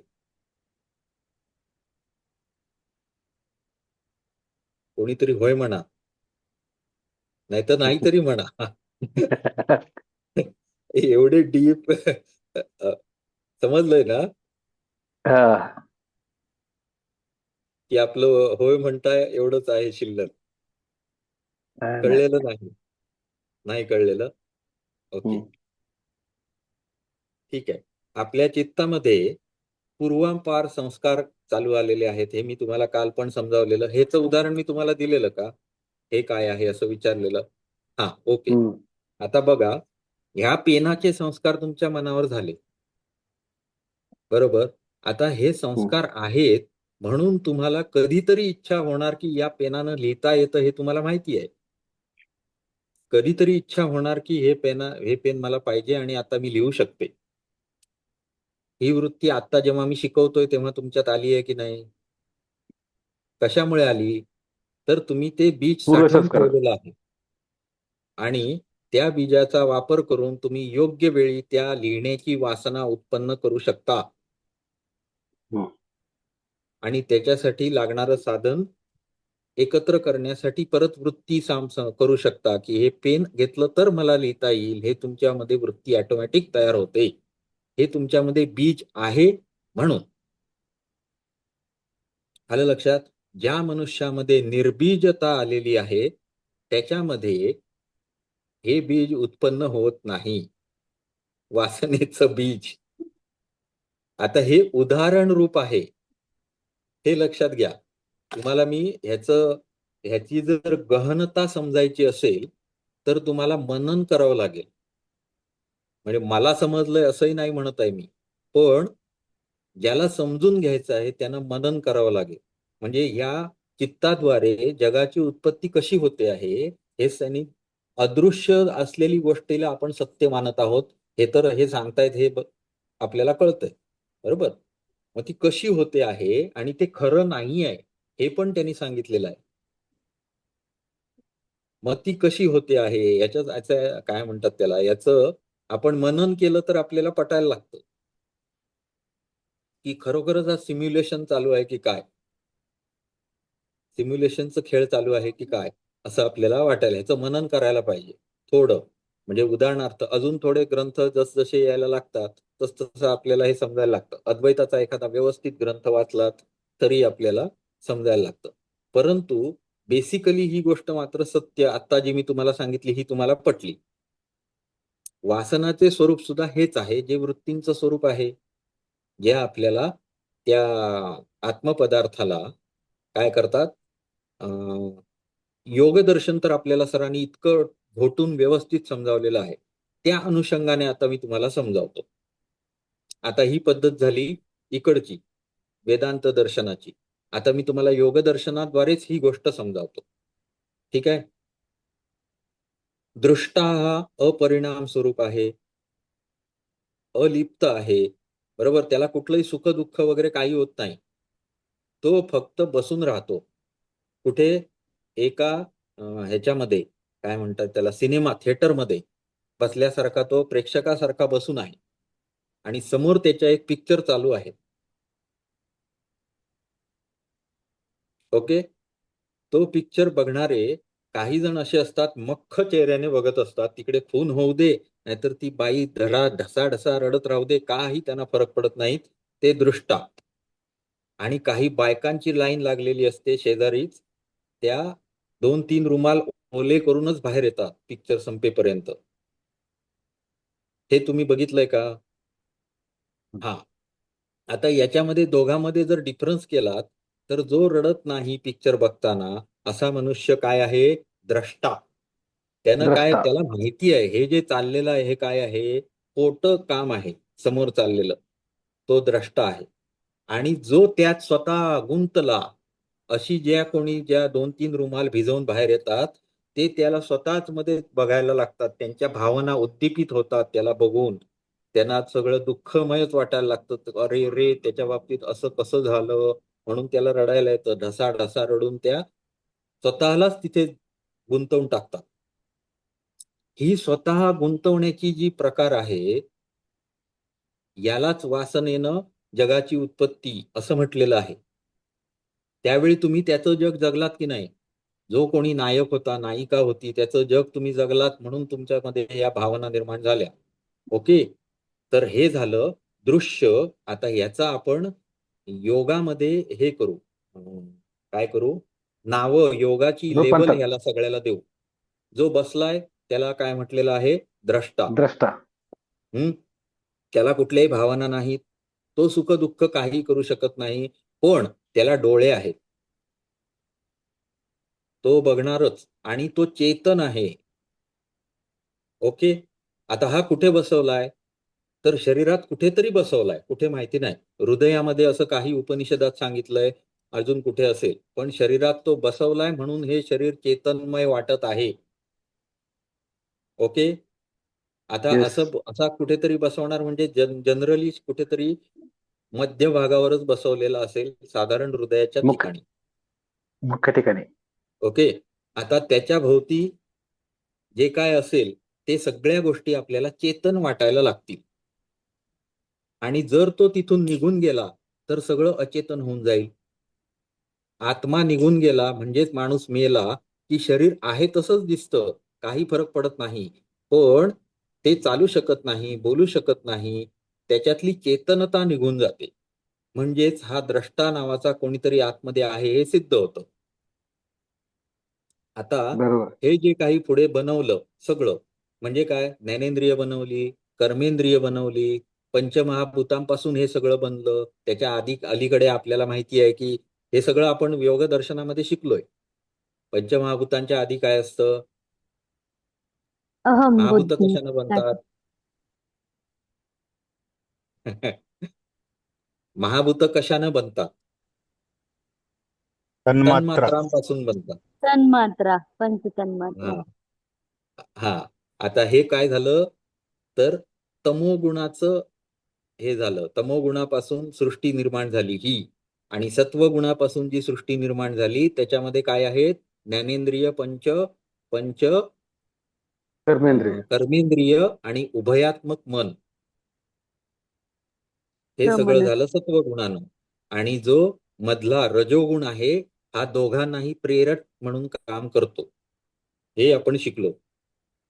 Speaker 1: कोणीतरी होय म्हणा, नाहीतर नाही तरी म्हणा. एवढे डीप समजलंय ना,
Speaker 3: हा.
Speaker 1: की आपलं होय म्हणताय एवढंच आहे शिल्लक.
Speaker 3: नाही.
Speaker 1: कळलेलं नाही, नाही कळलेलं. ओके,
Speaker 3: हम्म.
Speaker 1: ठीक आहे. आपल्या चित्तामध्ये पूर्वापार संस्कार चालू आलेले आहेत. हे मी तुम्हाला काल पण समजावलेलं. हेच उदाहरण मी तुम्हाला दिलेलं का? हे काय आहे असं विचारलेलं. हा, ओके. आता बघा, ह्या पेनाचे संस्कार तुमच्या मनावर झाले, बरोबर. आता हे संस्कार आहेत म्हणून तुम्हाला कधीतरी इच्छा होणार की या पेनानं लिहिता येतं, हे तुम्हाला माहिती आहे. कधीतरी इच्छा होणार की हे पेन मला पाहिजे आणि आता मी लिहू शकते. ही वृत्ती आता जेव्हा मी शिकवतोय तेव्हा तुमच्यात आली आहे की नाही? कशामुळे आली? तर तुम्ही ते बीज साठवून
Speaker 3: पूर्वसंस्कार.
Speaker 1: ठेवलेलं आहे आणि त्या बीजाचा वापर करून तुम्ही योग्य वेळी त्या लिहिण्याची वासना उत्पन्न करू शकता. आणि त्याच्यासाठी लागणारं साधन एकत्र करण्यासाठी परत वृत्ती करू शकता की हे पेन घेतलं तर मला लिहिता येईल. हे तुमच्यामध्ये वृत्ती ऑटोमॅटिक तयार होते. हे तुमच्यामध्ये बीज आहे म्हणून. आलं लक्षात? ज्या मनुष्यामध्ये निर्बीजता आलेली आहे त्याच्यामध्ये हे बीज उत्पन्न होत नाही, वासनेचं बीज. आता हे उदाहरण रूप आहे, हे लक्षात घ्या. तुम्हाला मी ह्याची जर गहनता समजायची असेल तर तुम्हाला मनन करावं लागेल. म्हणजे मला समजलंय असंही नाही म्हणत आहे मी, पण ज्याला समजून घ्यायचं आहे त्यानं मनन करावं लागेल. म्हणजे या चित्ताद्वारे जगाची उत्पत्ती कशी होते आहे हे त्यांनी अदृश्य असलेली गोष्टीला आपण सत्य मानत आहोत, हे सांगतायत, आपल्याला कळतंय, बरोबर. मग ती कशी होते आहे आणि ते खरं नाही आहे हे पण त्यांनी सांगितलेलं आहे. मग ती कशी होते आहे याचं काय म्हणतात त्याला, याचं आपण मनन केलं तर आपल्याला पटायला लागतं की खरोखरच हा सिम्युलेशन चालू आहे की काय, सिम्युलेशनचं खेळ चालू आहे की काय, असं आपल्याला वाटायला. ह्याचं मनन करायला पाहिजे थोडं. म्हणजे उदाहरणार्थ अजून थोडे ग्रंथ जसजसे यायला लागतात तसतसं आपल्याला हे समजायला लागतं. अद्वैताचा एखादा व्यवस्थित ग्रंथ वाचलात तरी आपल्याला समजायला लागतं. परंतु बेसिकली ही गोष्ट मात्र सत्य, आता जी मी तुम्हाला सांगितली ही तुम्हाला पटली. वासनाचे स्वरूप सुद्धा हेच आहे, जे वृत्तींचं स्वरूप आहे, जे आपल्याला त्या आत्मपदार्थाला काय करतात. योगदर्शन तर आपल्याला सरांनी इतकं घोटून व्यवस्थित समजावलेलं आहे. त्या अनुषंगाने आता मी तुम्हाला समजावतो. आता ही पद्धत झाली इकडची वेदांत दर्शनाची. आता मी तुम्हाला योगदर्शनाद्वारेच ही गोष्ट समजावतो. ठीक आहे. दृष्टा हा अपरिणाम स्वरूप आहे, अलिप्त आहे, बरोबर. त्याला कुठलंही सुख दुःख वगैरे काही होत नाही. तो फक्त बसून राहतो. कुठे? एका ह्याच्यामध्ये काय म्हणतात त्याला, सिनेमा थिएटरमध्ये बसल्यासारखा तो प्रेक्षकासारखा बसून आहे आणि समोर त्याच्या एक पिक्चर चालू आहे. ओके. तो पिक्चर बघणारे काही जण असे असतात, मख्ख चेहऱ्याने बघत असतात. तिकडे खून होऊ दे नाहीतर ती बाई ढसा रडत राहू दे, काही त्यांना फरक पडत नाहीत. ते दृष्टा. आणि काही बायकांची लाईन लागलेली असते शेजारीच, त्या 2-3 रुमाल ओले करूनच बाहेर येतात पिक्चर संपेपर्यंत. हे तुम्ही बघितलंय का? हा. आता याच्यामध्ये दोघांमध्ये जर डिफरन्स केलात तर जो रडत नाही पिक्चर बघताना असा मनुष्य काय आहे? द्रष्टा.
Speaker 3: द्रष्टा.
Speaker 1: त्याला माहिती आहे हे जे चाललेलं आहे हे काय आहे, खोटं काम आहे समोर चाललेलं. तो द्रष्टा आहे. आणि जो त्यात स्वतः गुंतला, अशी ज्या 2-3 रुमाल भिजवून बाहेर येतात ते त्याला स्वतःच मध्ये बघायला लागतात. त्यांच्या भावना उद्दीपित होतात त्याला बघून. त्यांना सगळं दुःखमयच वाटायला लागतं. अरे रे, त्याच्या बाबतीत असं कसं झालं म्हणून त्याला रडायला येतं. ढसा रडून त्या स्वतःलाच तिथे गुंतवून टाकतात. ही स्वतः गुंतवण्याची जी प्रकार आहे यालाच वासनेनं जगाची उत्पत्ती असं म्हटलेलं आहे. त्यावेळी तुम्ही त्याचं जग जगलात की नाही? जो कोणी नायक होता, नायिका होती, त्याचं जग तुम्ही जगलात म्हणून तुमच्यामध्ये या भावना निर्माण झाल्या. ओके. तर हे झालं दृश्य. आता याचा आपण योगामध्ये हे करू, काय करू, नावं योगाची लेबल
Speaker 3: रूपांतर.
Speaker 1: ह्याला सगळ्याला देऊ. जो बसलाय त्याला काय म्हटलेलं आहे? द्रष्टा.
Speaker 3: द्रष्टा.
Speaker 1: त्याला कुठल्याही भावना नाहीत, तो सुख दुःख काही करू शकत नाही, पण त्याला डोळे आहेत, तो बघणारच आणि तो चेतन आहे. ओके. आता हा कुठे बसवलाय? तर शरीरात कुठेतरी बसवलाय, कुठे माहिती नाही. हृदयामध्ये असं काही उपनिषदात सांगितलंय, अजून कुठे असेल, पण शरीरात तो बसवलाय म्हणून हे शरीर चेतनमय वाटत आहे. ओके. आता
Speaker 3: येस.
Speaker 1: असा कुठेतरी बसवणार म्हणजे जनरली कुठेतरी मध्य भागावरच बसवलेला असेल, साधारण हृदयाच्या
Speaker 3: मुख्य
Speaker 1: ठिकाणी.
Speaker 3: मुख्य ठिकाणी.
Speaker 1: ओके. आता त्याच्या भोवती जे काय असेल ते सगळ्या गोष्टी आपल्याला चेतन वाटायला लागतील. आणि जर तो तिथून निघून गेला तर सगळं अचेतन होऊन जाईल. आत्मा निघून गेला म्हणजेच माणूस मेला की शरीर आहे तसंच दिसतं, काही फरक पडत नाही, पण ते चालू शकत नाही, बोलू शकत नाही, त्याच्यातली चेतनता निघून जाते. म्हणजेच हा द्रष्टा नावाचा कोणीतरी आतमध्ये आहे हे सिद्ध होतं. आता
Speaker 3: बरोबर.
Speaker 1: हे जे काही पुढे बनवलं सगळं, म्हणजे काय, ज्ञानेंद्रिय बनवली, कर्मेंद्रिय बनवली, पंचमहाभूतांपासून हे सगळं बनलं. त्याच्या अलीकडे आपल्याला माहिती आहे की हे सगळं आपण योग दर्शनामध्ये शिकलोय. पंचमहाभूतांच्या आधी काय असतं?
Speaker 2: अहम
Speaker 1: महाभूत
Speaker 2: बुद्धी.
Speaker 1: कशानं बनतात? महाभूत कशानं बनतात?
Speaker 4: तन्मात्रा.
Speaker 1: तन्मात्रांपासून बनतात.
Speaker 2: तन्मात्रा, पंचतन्मात्रा.
Speaker 1: हा हा आता हे काय झालं तर तमोगुणाचं हे झालं. तमोगुणापासून सृष्टी निर्माण झाली ही, आणि सत्वगुणापासून जी सृष्टी निर्माण झाली त्याच्यामध्ये काय आहेत? ज्ञानेंद्रिय, पंच पंच
Speaker 3: कर्मेंद्रिय.
Speaker 1: कर्मेंद्रिय आणि उभयात्मक मन, हे सगळं
Speaker 2: प्रमनस.
Speaker 1: झालं सत्वगुणानं. आणि जो मधला रजोगुण आहे हा दोघांनाही प्रेरक म्हणून काम करतो, हे आपण शिकलो.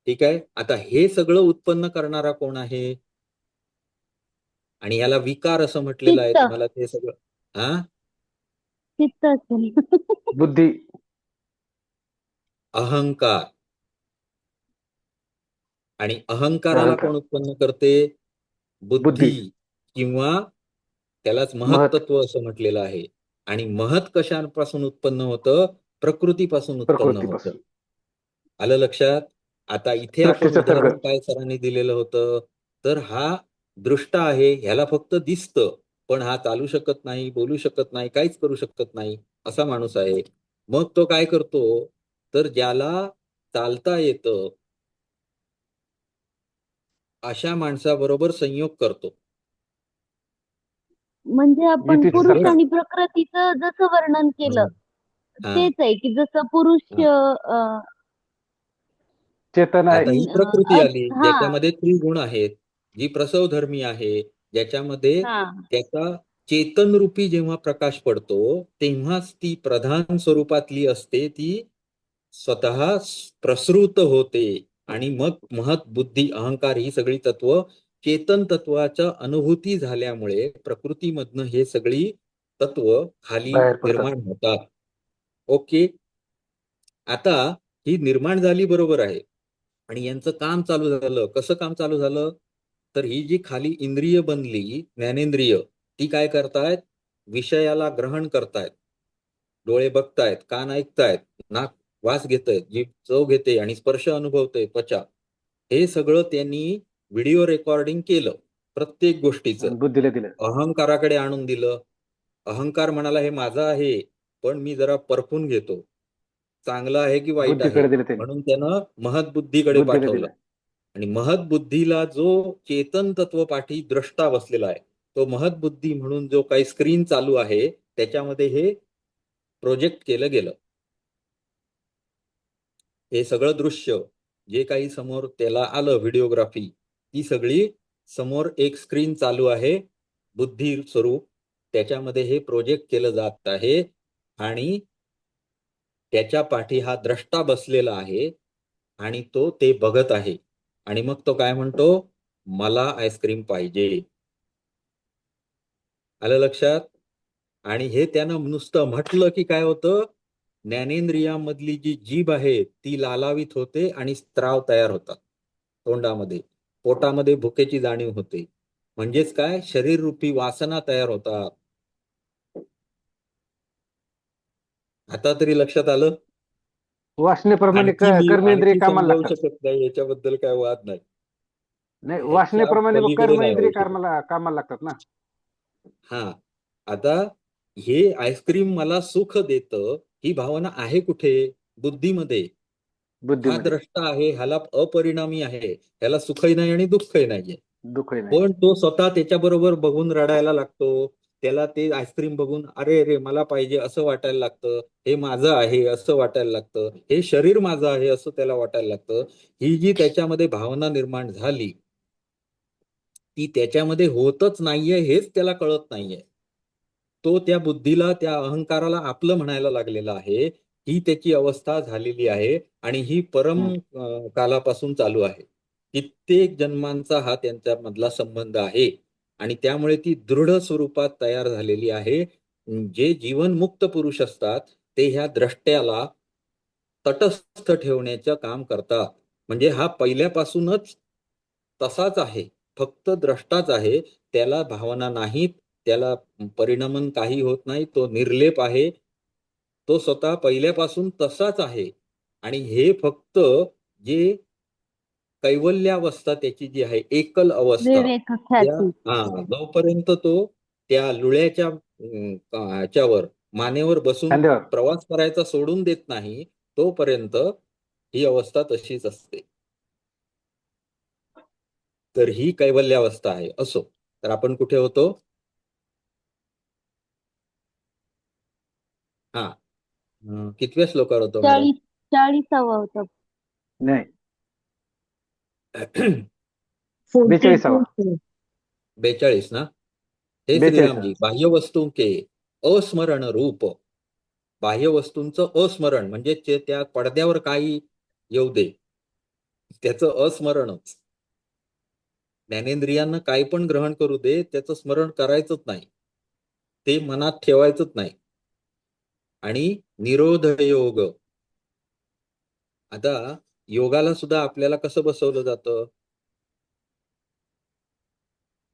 Speaker 1: ठीक आहे. आता हे सगळं उत्पन्न करणारा कोण आहे? आणि याला विकार असं म्हटलेलं आहे.
Speaker 2: चित्त.
Speaker 1: तुम्हाला ते सगळं हा
Speaker 2: चित्त असेल.
Speaker 3: बुद्धी.
Speaker 1: अहंकार. आणि अहंकाराला
Speaker 3: अहंकार.
Speaker 1: कोण उत्पन्न करते? बुद्धी,
Speaker 3: बुद्धी.
Speaker 1: किंवा त्यालाच
Speaker 3: महत.
Speaker 1: महत्त्व असं म्हटलेलं आहे. आणि महत कशापासून उत्पन्न होतं? प्रकृतीपासून उत्पन्न होतं.
Speaker 3: प्रकृतीपासून.
Speaker 1: आलं लक्षात? आता इथे आपण
Speaker 3: सृष्टीचा सर्ग.
Speaker 1: उदाहरण काय सरांनी दिलेलं होतं, तर हा दृष्टा आहे, ह्याला फक्त दिसतं, पण हा चालू शकत नाही, बोलू शकत नाही, काहीच करू शकत नाही, असा माणूस आहे. मग तो काय करतो, तर ज्याला चालता येतं अशा माणसाबरोबर संयोग करतो.
Speaker 2: म्हणजे आपण
Speaker 3: युतीची
Speaker 2: पुरुष
Speaker 1: पण
Speaker 3: सरकार.
Speaker 2: आणि प्रकृतीचं जसं वर्णन केलं
Speaker 1: हा
Speaker 2: तेच आहे की जसं पुरुष
Speaker 1: हा
Speaker 3: चेतन आहे.
Speaker 1: आता ही प्रकृती आली
Speaker 2: हा
Speaker 1: ज्याच्यामध्ये त्रिगुण आहेत, जी प्रसवधर्मी आहे, ज्याच्यामध्ये
Speaker 2: हा
Speaker 1: त्याचा चेतनरूपी जेव्हा प्रकाश पडतो तेव्हाच ती प्रधान स्वरूपातली असते, ती स्वतः प्रसृत होते. आणि मग महत, बुद्धी, अहंकार ही सगळी तत्व चेतन तत्वाच्या अनुभूती झाल्यामुळे प्रकृतीमधनं हे सगळी तत्व खाली
Speaker 3: बाहेर पडतात.
Speaker 1: निर्माण होतात. ओके. आता ही निर्माण झाली बरोबर आहे, आणि यांचं काम चालू झालं. कसं काम चालू झालं? तर ही जी खाली इंद्रिय बनली, ज्ञानेंद्रिय, ती काय करतायत? विषयाला ग्रहण करतायत. डोळे बघतायत, कान ऐकतायत, नाक वास घेतय, जीभ चव घेते आणि स्पर्श अनुभवतय, त्वचा. हे सगळं त्यांनी व्हिडिओ रेकॉर्डिंग केलं प्रत्येक गोष्टीचं.
Speaker 3: आणि बुद्धीला दिलं.
Speaker 1: अहंकाराकडे आणून दिलं. अहंकार म्हणाला हे माझं आहे, पण मी जरा परखून घेतो, चांगलं आहे की वाईट आहे,
Speaker 3: बुद्धीकडे दिलं त्यांनी.
Speaker 1: म्हणून त्यानं महतबुद्धीकडे
Speaker 3: बुद्धीला
Speaker 1: पाठवलं.
Speaker 3: दिलं.
Speaker 1: आणि महतबुद्धीला जो चेतन तत्व पाठी द्रष्टा बसलेला आहे, तो महतबुद्धी म्हणून जो काही स्क्रीन चालू आहे त्याच्यामध्ये हे प्रोजेक्ट केलं गेलं. हे सगळं दृश्य जे काही समोर त्याला आलं, व्हिडिओग्राफी, ती सगळी समोर एक स्क्रीन चालू आहे, बुद्धी स्वरूप, त्याच्यामध्ये हे प्रोजेक्ट केलं जात आहे. आणि त्याच्या पाठी हा द्रष्टा बसलेला आहे आणि तो ते बघत आहे. आणि मग तो काय म्हणतो? मला आईस्क्रीम पाहिजे. आलं लक्षात? आणि हे त्यानं नुसतं म्हटलं की काय होतं? ज्ञानेंद्रियामधली जी जीभ आहे ती लालावित होते आणि स्त्राव तयार होतात तोंडामध्ये, पोटामध्ये भुकेची जाणीव होते. म्हणजेच काय, शरीर रूपी वासना तयार होतात. आता तरी लक्षात आलं.
Speaker 3: वासनेप्रमाणे
Speaker 1: आणखी मी
Speaker 3: कर्मेंद्रिय
Speaker 1: आणखी
Speaker 3: कामाला
Speaker 1: समजावू
Speaker 3: लागतात.
Speaker 1: शकत नाही, याच्याबद्दल काय वाद नाही.
Speaker 3: नाही,
Speaker 1: ह्याच्या
Speaker 3: वासनेप्रमाणे मग
Speaker 1: पलीकडे नाही
Speaker 3: कर्मेंद्रिय
Speaker 1: होऊ शकत.
Speaker 3: कामाला लागतात ना.
Speaker 1: हा, आता हे आईस्क्रीम मला सुख देतं, ही भावना आहे कुठे? बुद्धीमध्ये. हा
Speaker 3: बुद्धीमध्ये.
Speaker 1: द्रष्टा आहे, ह्याला अपरिणामी आहे, ह्याला सुखही नाही आणि दुःखही नाहीये.
Speaker 3: दुःखही नाही.
Speaker 1: पण तो स्वतः त्याच्याबरोबर बघून रडायला लागतो. त्याला ते आईस्क्रीम बघून अरे रे मला पाहिजे असं वाटायला लागतं, हे माझं आहे असं वाटायला लागतं, हे शरीर माझं आहे असं त्याला वाटायला लागतं. ही जी त्याच्यामध्ये भावना निर्माण झाली, ती त्याच्यामध्ये होतच नाहीये हेच त्याला कळत नाहीये. तो त्या बुद्धीला, त्या अहंकाराला आपलं म्हणायला लागलेला आहे. ही त्याची अवस्था झालेली आहे आणि ही परम कालापासून चालू आहे. कित्येक जन्मांचा हा त्यांच्यामधला संबंध आहे आणि त्यामुळे ती दृढ स्वरूपात तयार झालेली आहे. जे जीवनमुक्त पुरुष असतात ते ह्या द्रष्ट्याला तटस्थ ठेवण्याचं काम करतात. म्हणजे हा पहिल्यापासूनच तसाच आहे, फक्त द्रष्टाच आहे. त्याला भावना नाहीत, त्याला परिणामन काही होत नाही, तो निर्लेप आहे. तो स्वतः पहिल्यापासून तसाच आहे आणि हे फक्त जे कैवल्यावस्था त्याची जी आहे, एकल अवस्था,
Speaker 2: विवेक
Speaker 1: त्या
Speaker 2: ख्याती.
Speaker 1: जोपर्यंत तो त्या लुळ्याच्या ह्याच्यावर मानेवर बसून
Speaker 3: खांद्यावर.
Speaker 1: प्रवास करायचा सोडून देत नाही, तोपर्यंत ही अवस्था तशीच असते. तर ही कैवल्यावस्था आहे. असो, तर आपण कुठे होतो? हा, कितव्या श्लोकावर होतो मॅडम?
Speaker 2: 40 होतं.
Speaker 3: नाही,
Speaker 2: 42.
Speaker 3: 42वा.
Speaker 1: 42 ना. हे
Speaker 3: 42.
Speaker 1: श्रीरामजी, बाह्य वस्तू के अस्मरण रूप. बाह्य वस्तूंचं अस्मरण म्हणजे त्या पडद्यावर काही येऊ दे, त्याचं अस्मरणच. ज्ञानेंद्रियांना काही पण ग्रहण करू दे, त्याचं स्मरण करायचंच नाही, ते मनात ठेवायचंच नाही. आणि निरोध योग. आता योगाला सुद्धा आपल्याला कसं बसवलं जातं?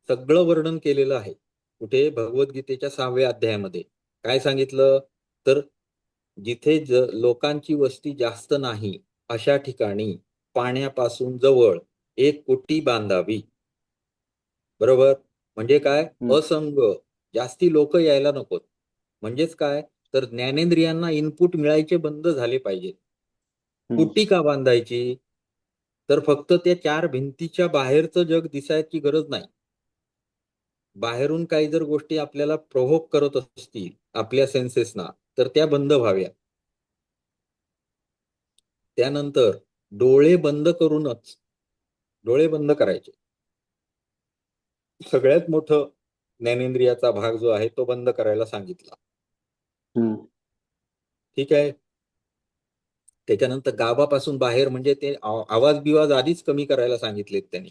Speaker 1: सगळं वर्णन केलेलं आहे. कुठे? भगवद्गीतेच्या 6व्या अध्यायामध्ये. काय सांगितलं? तर जिथे लोकांची वस्ती जास्त नाही अशा ठिकाणी पाण्यापासून जवळ एक कुटी बांधावी. बरोबर? म्हणजे काय? असंग, जास्ती लोक यायला नकोत. म्हणजेच काय? तर ज्ञानेंद्रियांना इनपुट मिळायचे बंद झाले पाहिजेत. कुटी का बांधायची? तर फक्त त्या 4 भिंतीच्या बाहेरचं जग दिसायची गरज नाही. बाहेरून काही जर गोष्टी आपल्याला प्रोव्होक करत असतील आपल्या सेन्सेसना, तर त्या बंद व्हाव्या. त्यानंतर डोळे बंद करूनच, डोळे बंद करायचे. सगळ्यात मोठं ज्ञानेंद्रियाचा भाग जो आहे तो बंद करायला सांगितला. ठीक आहे. त्याच्यानंतर गावापासून बाहेर म्हणजे ते आवाज बिवाज आधीच कमी करायला सांगितलेत त्यांनी.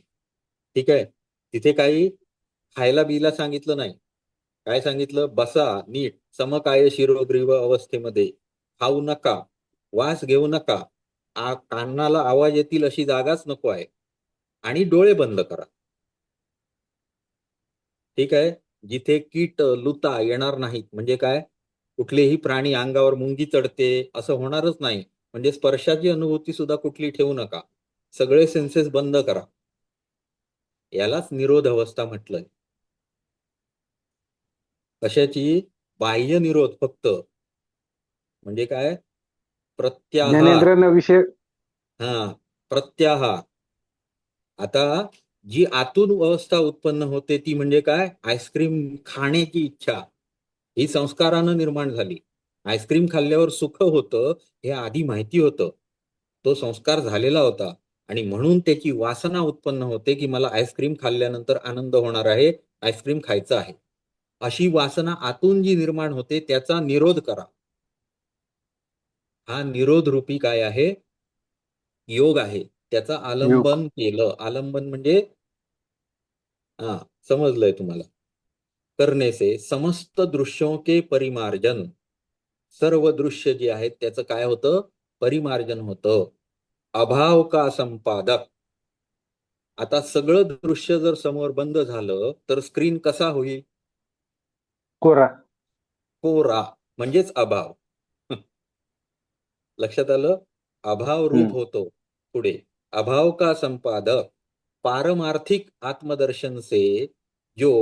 Speaker 1: ठीक आहे. तिथे काही खायला बिला सांगितलं नाही. काय सांगितलं? बसा नीट समकाय शिरोग्रीव अवस्थेमध्ये, खाऊ नका, वास घेऊ नका, कानाला आवाज येतील अशी जागाच नको आहे आणि डोळे बंद करा. ठीक आहे. जिथे कीट लुता येणार नाहीत, म्हणजे काय? कुठलेही प्राणी अंगावर मुंगी चढते असं होणारच नाही. म्हणजे स्पर्शाची अनुभूती सुद्धा कुठली ठेवू नका. सगळे सेन्सेस बंद करा. यालाच निरोध अवस्था म्हटलंय. कशाची? बाह्य निरोध फक्त. म्हणजे काय? प्रत्याहार.
Speaker 3: ज्ञानेंद्रियांना विषय.
Speaker 1: प्रत्याहार. आता जी आतून अवस्था उत्पन्न होते ती म्हणजे काय? आईस्क्रीम खाण्याची इच्छा. ही संस्कारानं निर्माण झाली. आईस्क्रीम खाल्ल्यावर सुख होतं हे आधी माहिती होतं, तो संस्कार झालेला होता आणि म्हणून त्याची वासना उत्पन्न होते की मला आईस्क्रीम खाल्ल्यानंतर आनंद होणार आहे, आईस्क्रीम खायचं आहे. अशी वासना आतून जी निर्माण होते त्याचा निरोध करा. हा निरोध रूपी काय आहे? योग आहे. त्याचं
Speaker 3: योग.
Speaker 1: आलंबन केलं. आलंबन म्हणजे समजलंय तुम्हाला? करने से समस्त दृश्यों के परिमार्जन. सर्व दृश्य जे आहेत त्याचं काय होतं? परिमार्जन होतं. अभाव का संपादक. आता सगळं दृश्य जर समोर बंद झालं तर स्क्रीन कसा होईल?
Speaker 3: कोरा.
Speaker 1: कोरा, म्हणजेच अभाव. लक्षात आलं? अभाव रूप होतो पुढे. अभाव का संपादक पारमार्थिक आत्मदर्शन से जो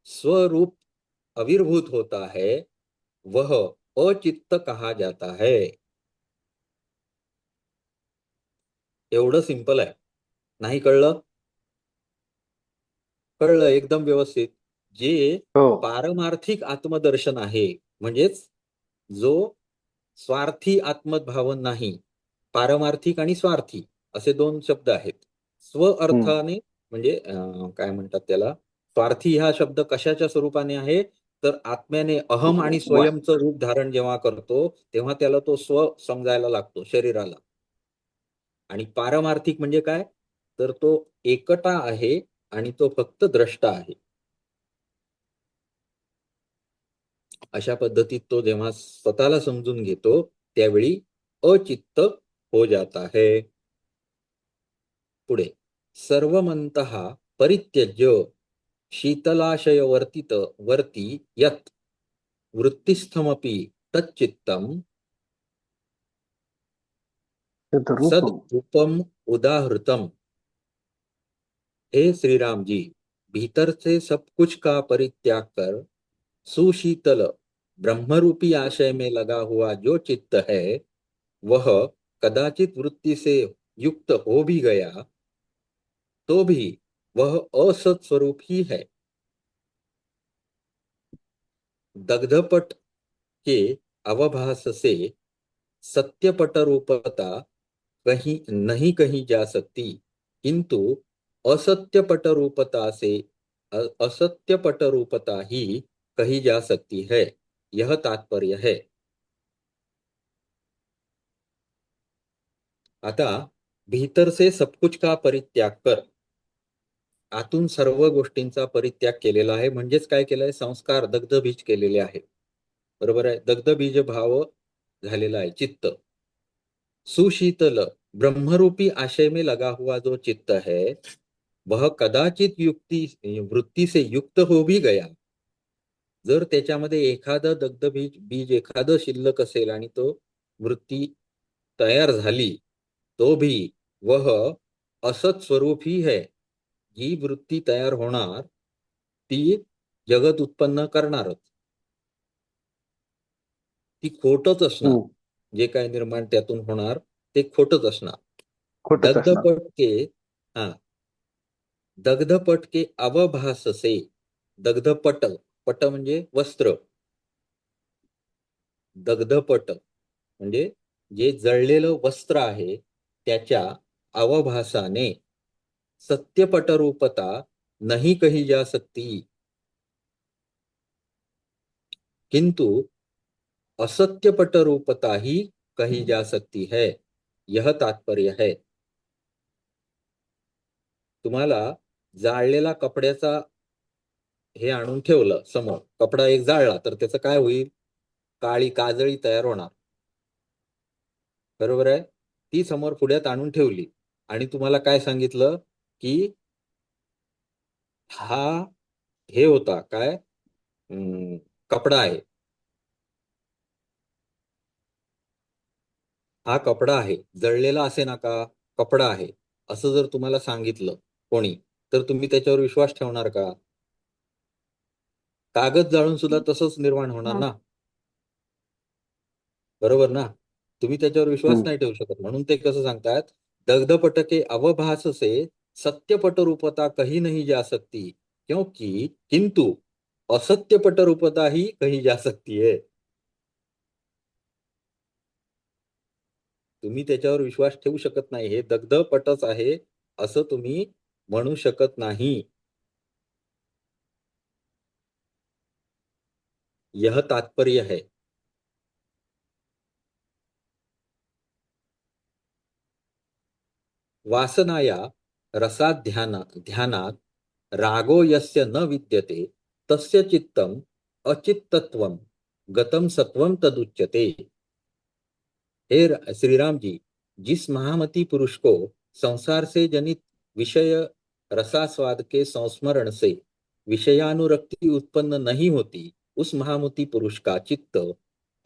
Speaker 1: स्वरूप आविर्भूत होता है वह अचित्त कहा जाता है. एवढं सिंपल आहे. नाही कळलं? कळलं एकदम व्यवस्थित. जे
Speaker 3: हो.
Speaker 1: पारमार्थिक आत्मदर्शन आहे, म्हणजेच जो स्वार्थी आत्मभावन नाही. पारमार्थिक आणि स्वार्थी असे दोन शब्द आहेत. स्व अर्थाने म्हणजे काय म्हणतात त्याला, स्वार्थी हा शब्द कशाच्या स्वरूपाने आहे, तर आत्म्याने अहम आणि स्वयंचं रूप धारण जेव्हा करतो तेव्हा त्याला तो स्व समजायला लागतो शरीराला. आणि पारमार्थिक म्हणजे काय, तर तो एकटा आहे आणि तो फक्त द्रष्टा आहे. अशा पद्धतीत तो जेव्हा स्वतःला समजून घेतो त्यावेळी अचित्त हो जाता है. पुढे सर्वमंतः परित्यज्य शीतलाशय वर्ती यत् वृत्तिस्थमपि तच्चित्तम सदरूपम उदाहृतम. हे श्री राम जी, भीतर से सब कुछ का परित्याग कर सुशीतल ब्रह्मरूपी आशय में लगा हुआ जो चित्त है वह कदाचित वृत्ति से युक्त हो भी गया तो भी वह असत स्वरूप ही है. दग्धपट के अवभास से सत्यपट रूपता कहीं नहीं कही जा सकती, किंतु असत्यपट रूपता से असत्यपट रूपता ही कही जा सकती है. यह तात्पर्य है. आता भीतर से सब कुछ का परित्याग कर, आतून सर्व गोष्टींचा परित्याग केलेला आहे. म्हणजेच काय केलंय, संस्कार दग्धबीज केलेले आहे. बरोबर आहे. दग्धबीज भाव झालेला आहे चित्त. सुशीतल ब्रह्मरूपी आशय में लगा हुआ जो चित्त है वह कदाचित वृत्ती से युक्त हो भी गया. जर त्याच्यामध्ये एखादं बीज एखादं शिल्लक असेल आणि तो वृत्ती तयार झाली तो भी वह असत स्वरूप ही है. जी वृत्ती तयार होणार ती जगत उत्पन्न करणारच, ती खोटच असणार. जे काय निर्माण त्यातून होणार ते खोटच असणार. दग्धपट के अवभास से, दग्धपट, पट म्हणजे वस्त्र, दग्धपट म्हणजे जे जळलेलं वस्त्र आहे त्याच्या अवभासाने सत्यपट रूपता नहीं कही जा सकती, किंतु असत्यपट रूपता ही कही जा सकती है. यह तात्पर्य है. तुम्हाला जाळलेला कपड्याचा हे आणून ठेवलं समोर, कपडा एक जाळला तर त्याचं काय होईल, काळी काजळी तयार होणार. बरोबर आहे. ती समोर पुढ्यात आणून ठेवली आणि तुम्हाला काय सांगितलं की हा हे होता काय, कपडा आहे, हा कपडा आहे, जळलेला असे नका, कपडा आहे असं जर तुम्हाला सांगितलं कोणी, तर तुम्ही त्याच्यावर विश्वास ठेवणार का? कागद जाळून सुद्धा तसंच निर्माण होणार ना. बरोबर ना. तुम्ही त्याच्यावर विश्वास नाही ठेवू शकत. म्हणून ते कसं सांगतात, दग्धपट के अवभास से सत्यपट रूपता कही नहीं जा सकती, क्योंकि किंतु असत्यपट रूपता ही कही जा सकती है. तुम्ही त्याच्यावर विश्वास ठेवू शकत नाही, हे दग्धपटच आहे असं तुम्ही म्हणू शकत नाही. यह तात्पर्य है. वासनाया रसात ध्यानात रागो यस्य न विद्यते तस्य चित्तम अचित्तत्वम गतम सत्वम तदुच्यते. हे श्री राम जी, जिस महामती पुरुष को संसार से जनित विषय रसास्वाद के संस्मरण से विषयानुरक्ति उत्पन्न नहीं होती, उस महामती पुरुष का चित्त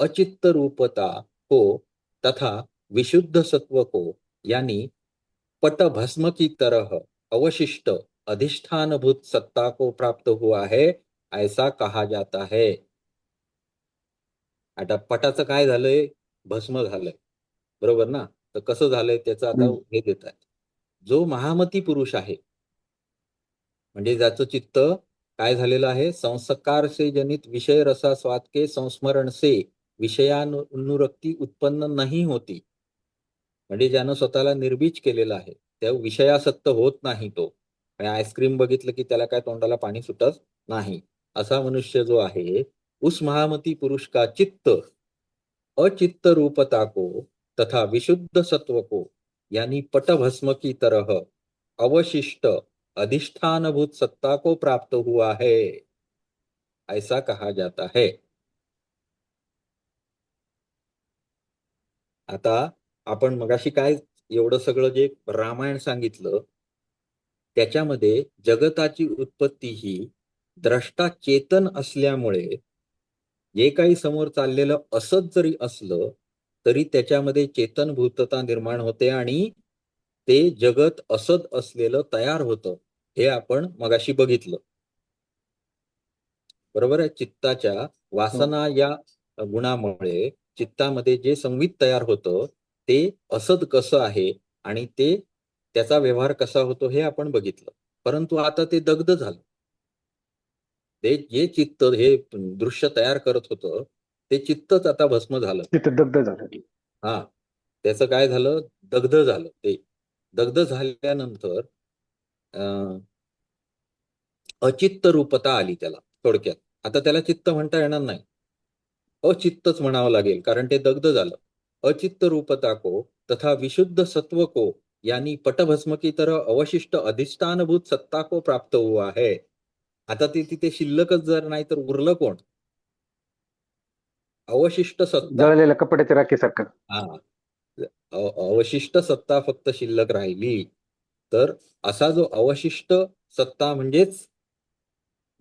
Speaker 1: अचित्त रूपता को तथा विशुद्ध सत्व को यानी पट भस्म की तरह अवशिष्ट अधिष्ठानभूत सत्ता को प्राप्त हुआ है, ऐसा कहा जाता है. आता पटाचं काय झालंय? भस्म झालंय. बरोबर ना? तर कसं झालंय त्याचं आता हे देत आहे. जो महामती पुरुष आहे म्हणजे ज्याचं चित्त काय झालेलं आहे? संस्कार से जनित विषय रसास्वाद के संस्मरण से विषयानुरक्ती उत्पन्न नाही होती. म्हणजे ज्यानं स्वतःला निर्बीज केलेलं आहे, त्या विषयासक्त होत नाही तो. आणि आईस्क्रीम बघितलं की त्याला काय तोंडाला पाणी सुटत नाही. असा मनुष्य जो आहे, उस महामती पुरुष का चित्त अचित्त रूपता को तथा विशुद्ध सत्व को यानी पटभस्म की तरह अवशिष्ट अधिष्ठानभूत सत्ता को प्राप्त हुआ है, ऐसा कहा जाता है. आता आपण मगाशी काय एवढं सगळं जे रामायण सांगितलं त्याच्यामध्ये जगताची उत्पत्ती ही द्रष्टा चेतन असल्यामुळे जे काही समोर चाललेलं असत जरी असलं तरी त्याच्यामध्ये चेतनभूतता निर्माण होते आणि ते जगत असत असलेलं तयार होतं. हे आपण मगाशी बघितलं. बरोबर आहे. चित्ताच्या वासना या गुणामुळे चित्तामध्ये जे संवित तयार होतं ते असत कसं आहे आणि ते त्याचा व्यवहार कसा होतो हे आपण बघितलं. परंतु आता ते दग्ध झालं. ते जे चित्त हे दृश्य तयार करत होतं ते चित्तच आता भस्म झालं.
Speaker 3: तिथं दग्ध झालं.
Speaker 1: हा, त्याचं काय झालं? दग्ध झालं. ते दग्ध झाल्यानंतर अचित्त रूपता आली त्याला. थोडक्यात आता त्याला चित्त म्हणता येणार नाही, अचित्तच म्हणावं लागेल, कारण ते दग्ध झालं. अचित्त रूपता को तथा विशुद्ध सत्व को यानी पटभस्म की तरह अवशिष्ट अधिष्ठानभूत सत्ता को प्राप्त हुआ है. आता ते तिथे शिल्लकच जर नाही तर उरलं कोण? अवशिष्ट सत्ता.
Speaker 3: जळलेल्या कपड्याच्या राखीसारखं.
Speaker 1: हा, अवशिष्ट सत्ता फक्त शिल्लक राहिली. तर असा जो अवशिष्ट सत्ता म्हणजेच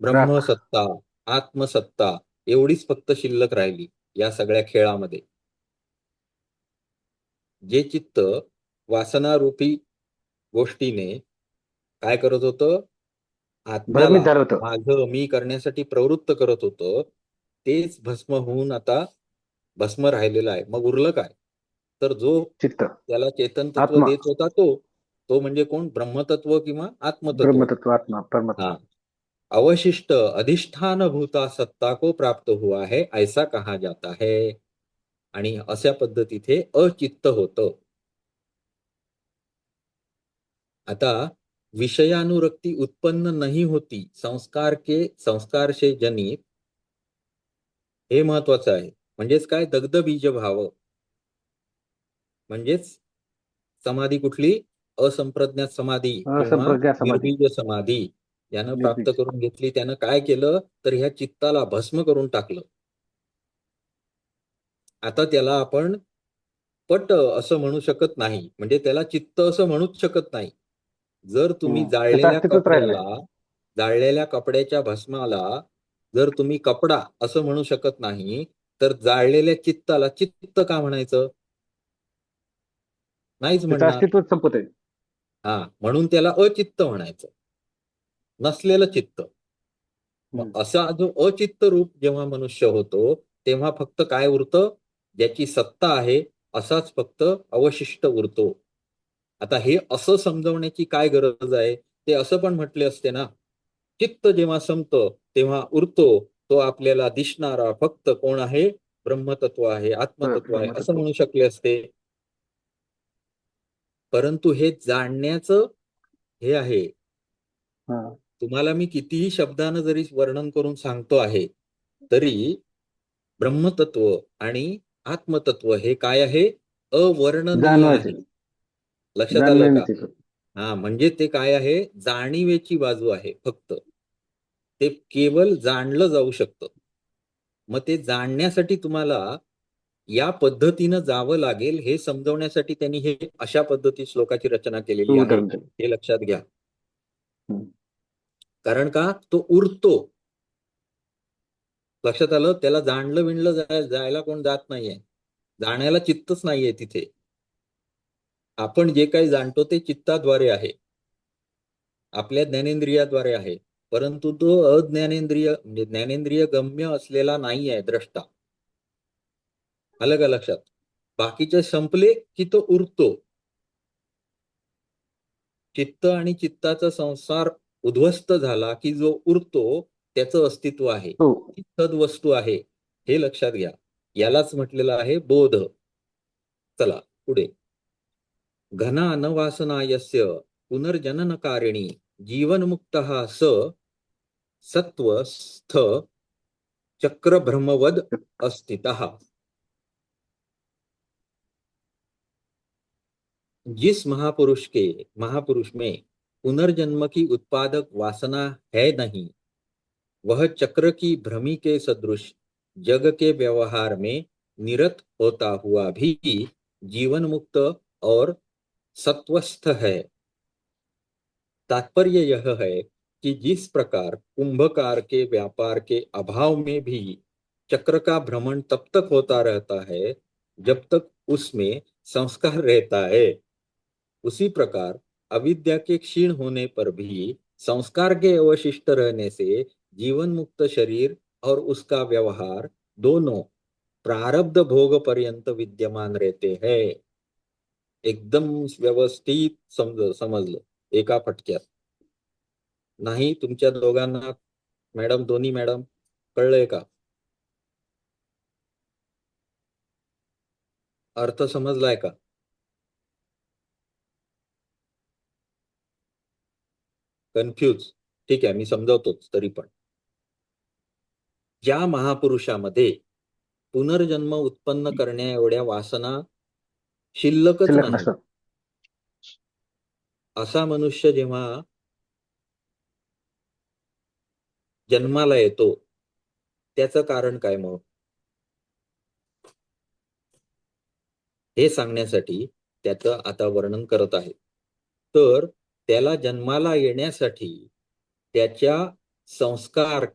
Speaker 1: ब्रह्मसत्ता, आत्मसत्ता एवढीच फक्त शिल्लक राहिली या सगळ्या खेळामध्ये. जे चित्त वासनारूपी गोष्टीने काय करत होतं? आत्म्याला
Speaker 3: भ्रमित झालं होतं.
Speaker 1: माझं मी करण्यासाठी प्रवृत्त करत होतं, तेच भस्म होऊन आता भस्म राहिलेलं आहे. मग उरलं काय? तर जो
Speaker 3: चित्त,
Speaker 1: त्याला चेतन तत्व
Speaker 3: आत्मा.
Speaker 1: देत होता तो म्हणजे कोण? ब्रह्मतत्व किंवा आत्मतत्व.
Speaker 3: ब्रह्मतत्व, आत्मा, परमात्मा.
Speaker 1: हाँ, अवशिष्ट अधिष्ठान भूता सत्ता को प्राप्त हुआ है, ऐसा कहा जाता है. आणि अशा पद्धतीत हे अचित्त होतं. आता विषयानुरक्ती उत्पन्न नहीं होती संस्कार से जनित, हे महत्वाचं आहे. म्हणजेच काय? दग्ध बीज भाव म्हणजेच समाधी कुठली? असंप्रज्ञात समाधी किंवा
Speaker 3: असंप्रज्ञात समाधी.
Speaker 1: निर्बीज समाधी यानं प्राप्त
Speaker 3: निर्बीज.
Speaker 1: करून घेतली. त्यानं काय केलं? तर ह्या चित्ताला भस्म करून टाकलं. आता त्याला आपण पट असं म्हणू शकत नाही, म्हणजे त्याला चित्त असं म्हणूच शकत नाही. जर तुम्ही
Speaker 3: त्याचं अस्तित्वच राहिलं नाही.
Speaker 1: जाळलेल्या कपड्याच्या भस्माला जर तुम्ही कपडा असं म्हणू शकत नाही, तर जाळलेल्या चित्ताला चित्त का म्हणायचं? नाहीच
Speaker 3: त्याचं
Speaker 1: म्हणणार.
Speaker 3: अस्तित्वच संपत आहे.
Speaker 1: हा, म्हणून त्याला अचित्त म्हणायचं, नसलेलं चित्त. असा जो अचित्त रूप जेव्हा मनुष्य होतो तेव्हा फक्त काय उरतं? ज्याची सत्ता आहे असाच फक्त अवशिष्ट उरतो. आता हे असं समजवण्याची काय गरज आहे? ते असं पण म्हटले असते ना, चित्त जेव्हा संपतं तेव्हा उरतो तो आपल्याला दिसणारा फक्त कोण आहे? ब्रह्मतत्व आहे, आत्मतत्व आहे, असं म्हणू शकले असते. परंतु हे जाणण्याचं हे आहे. तुम्हाला मी कितीही शब्दानं जरी वर्णन करून सांगतो आहे तरी ब्रह्मतत्व आणि आत्मतत्व हे काय आहे? अवर्णनीय आहे. लक्षात आलं का? हा, म्हणजे ते काय आहे? जाणीवेची बाजू आहे फक्त. ते केवळ जाणलं जाऊ शकतं. मग ते जाणण्यासाठी तुम्हाला या पद्धतीनं जावं लागेल हे समजवण्यासाठी त्यांनी हे अशा पद्धती श्लोकाची रचना केलेली आहे, हे लक्षात घ्या.
Speaker 3: हम्म.
Speaker 1: कारण का तो उरतो. लक्षात आलं? त्याला जाणलं विणलं जायला कोण जात नाहीये. जाण्याला चित्तच नाहीये तिथे. आपण जे काही जाणतो ते चित्ताद्वारे आहे, आपल्या ज्ञानेंद्रियाद्वारे आहे. परंतु तो अज्ञानेंद्रिय म्हणजे ज्ञानेंद्रिय गम्य असलेला नाही आहे द्रष्टा. आलं का लक्षात? बाकीचे संपले की तो उरतो. चित्त आणि चित्ताचा संसार उद्ध्वस्त झाला की जो उरतो त्याचं अस्तित्व आहे,
Speaker 3: हो.
Speaker 1: ती सद्वस्तू आहे, हे लक्षात घ्या. यालाच म्हटलेलं आहे बोध. चला पुढे. घना अनवासनायस्य पुनर्जननकारिणी जीवनमुक्तः स सत्वस्थ चक्रभ्रमवद अस्थितः. जिस महापुरुष में पुनर्जन्म की उत्पादक वासना है नहीं, वह चक्र की भ्रमी के सदृश जग के व्यवहार में निरत होता हुआ भी जीवन मुक्त और सत्वस्थ है. तात्पर्य यह है कि जिस प्रकार कुंभकार के व्यापार के अभाव में भी चक्र का भ्रमण तब तक होता रहता है जब तक उसमें संस्कार रहता है, उसी प्रकार अविद्या के क्षीण होने पर भी संस्कार के अवशिष्ट रहने से जीवन मुक्त शरीर और उसका व्यवहार दोनों प्रारब्ध भोग पर्यंत विद्यमान रहते हैं. एकदम व्यवस्थित समजलं एका फटक्यात. नाही तुमच्या दोघांना मॅडम, दोन्ही मॅडम कळलंय का? अर्थ समजलाय का? कन्फ्यूज? ठीक आहे, मी समजावतोच तरी पण. ज्या महापुरुषामध्ये पुनर्जन्म उत्पन्न करण्या एवढ्या वासना शिल्लकच
Speaker 3: शिल्लक
Speaker 1: नाही,
Speaker 3: नसतात.
Speaker 1: असा मनुष्य जेव्हा जन्माला येतो त्याचं कारण काय मग, हे सांगण्यासाठी त्याचं आता वर्णन करत आहे. तर त्याला जन्माला येण्यासाठी त्याच्या संस्कार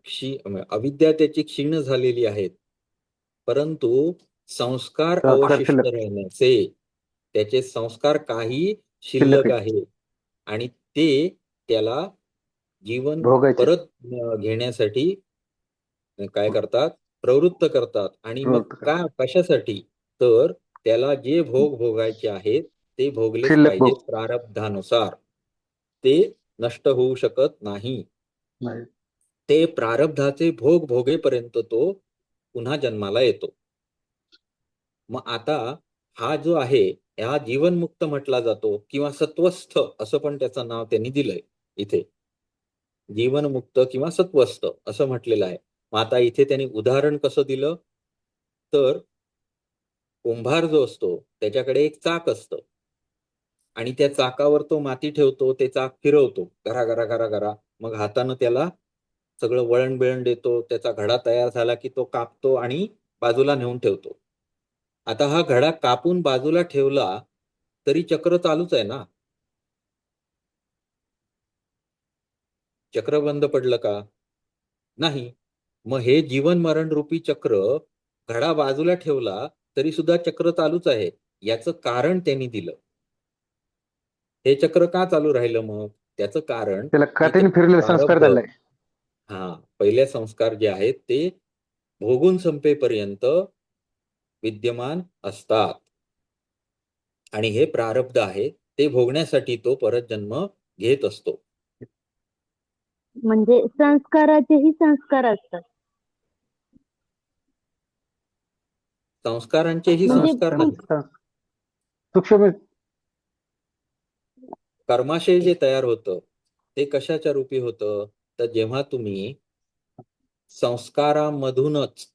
Speaker 1: अविद्या त्याची क्षीण झालेली आहेत, परंतु संस्कार
Speaker 3: संस्कार
Speaker 1: अवशिष्ट
Speaker 3: शिल्लक
Speaker 1: राहण्याचे त्याचे संस्कार काही
Speaker 3: शिल्लक
Speaker 1: शिल्लक आहे आणि ते त्याला जीवन
Speaker 3: भोगायचे
Speaker 1: परत घेण्यासाठी काय करतात, प्रवृत्त करतात. आणि मग
Speaker 3: प्रवृत्त करा.
Speaker 1: कशासाठी, तर त्याला जे भोग भोगायचे आहेत ते भोगलेच
Speaker 3: शिल्लक
Speaker 1: पाहिजेत
Speaker 3: भोग
Speaker 1: प्रारब्धानुसार. ते नष्ट होऊ शकत नाही.
Speaker 3: नाही.
Speaker 1: ते प्रारब्धाचे भोग भोगेपर्यंत तो पुन्हा जन्माला येतो. मग आता हा जो आहे हा जीवनमुक्त म्हटला जातो किंवा सत्वस्थ असं पण त्याचं नाव त्यांनी दिलंय इथे. जीवनमुक्त किंवा सत्वस्थ असं म्हटलेलं आहे. मग आता इथे त्यांनी उदाहरण कसं दिलं, तर कुंभार जो असतो त्याच्याकडे एक चाक असतं आणि त्या चाकावर तो माती ठेवतो, ते चाक फिरवतो घरा घरा घरा घरा. मग हातानं त्याला सगळं वळण बिळण देतो, त्याचा घडा तयार झाला की तो कापतो आणि बाजूला नेऊन ठेवतो. आता हा घडा कापून बाजूला ठेवला तरी चक्र चालूच आहे ना. चक्र बंद पडलं का? नाही. मग हे जीवन मरण रूपी चक्र घडा बाजूला ठेवला तरी सुद्धा चक्र चालूच आहे. याचं कारण त्यांनी दिलं. हे चक्र का चालू राहिलं मग? त्याचं कारण
Speaker 3: त्याला
Speaker 1: की ते
Speaker 3: काठीने फिरलेले संस्कार
Speaker 1: प्रारब्ध,
Speaker 3: झाले.
Speaker 1: पहिले संस्कार जे आहेत ते भोगून संपेपर्यंत विद्यमान असतात आणि हे प्रारब्ध आहे, ते भोगण्यासाठी तो परत जन्म घेत असतो.
Speaker 2: म्हणजे संस्काराचेही संस्कार असतात.
Speaker 1: संस्कारांचेही
Speaker 2: म्हणजे
Speaker 1: संस्कार नाही.
Speaker 3: सूक्ष्म
Speaker 1: कर्माशय जे तयार होतं ते कशाच्या रूपी होतं, तर जेव्हा तुम्ही संस्कारामधूनच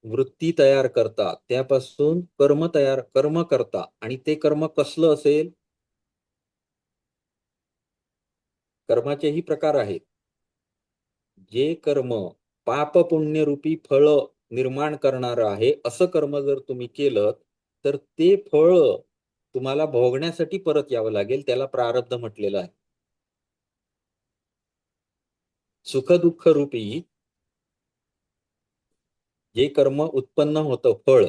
Speaker 1: वृत्ती तयार करता त्यापासून कर्म करता. आणि ते कर्म कसलं असेल, कर्माचेही प्रकार आहेत. जे कर्म पाप पुण्य रूपी फळ निर्माण करणार आहे असं कर्म जर तुम्ही केलं तर ते फळ तुम्हाला भोगण्यासाठी परत यावं लागेल. त्याला प्रारब्ध म्हटलेलं आहे. सुखदुःख रूपी जे कर्म उत्पन्न होतं फळ,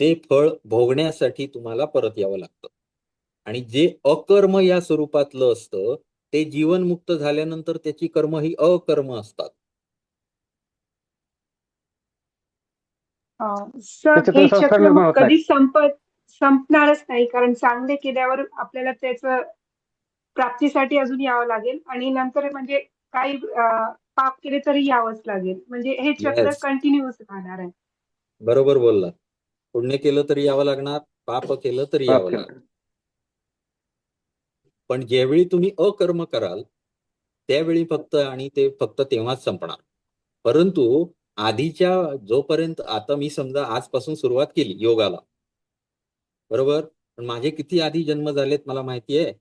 Speaker 1: ते फळ भोगण्यासाठी तुम्हाला परत यावं लागतं. आणि जे अकर्म या स्वरूपातलं असतं ते जीवनमुक्त झाल्यानंतर त्याची कर्म ही अकर्म असतात.
Speaker 4: सर,
Speaker 3: त्याच्यातून
Speaker 4: हे
Speaker 3: संस्कार
Speaker 4: चक्र
Speaker 3: निर्माण
Speaker 4: मग
Speaker 3: होत नाही.
Speaker 4: कधी संपणारच नाही, कारण चांगले केल्यावर आपल्याला त्याचं प्राप्तीसाठी अजून यावं लागेल आणि नंतर म्हणजे काही पाप केले तरी यावंच लागेल. म्हणजे हे चक्र
Speaker 1: येस,
Speaker 4: कंटिन्यूअस राहणार आहे.
Speaker 1: बरोबर बोललात. पुण्य केलं तरी यावं लागणार, पाप केलं तरी
Speaker 3: पाप
Speaker 1: यावं
Speaker 3: केलं.
Speaker 1: लागणार. पण ज्यावेळी तुम्ही अकर्म कराल त्यावेळी ते फक्त तेव्हाच संपणार. परंतु आधीच्या जोपर्यंत आता मी समजा आजपासून सुरुवात केली योगाला, बरोबर, पण माझे किती आधी जन्म झालेत मला माहिती आहे.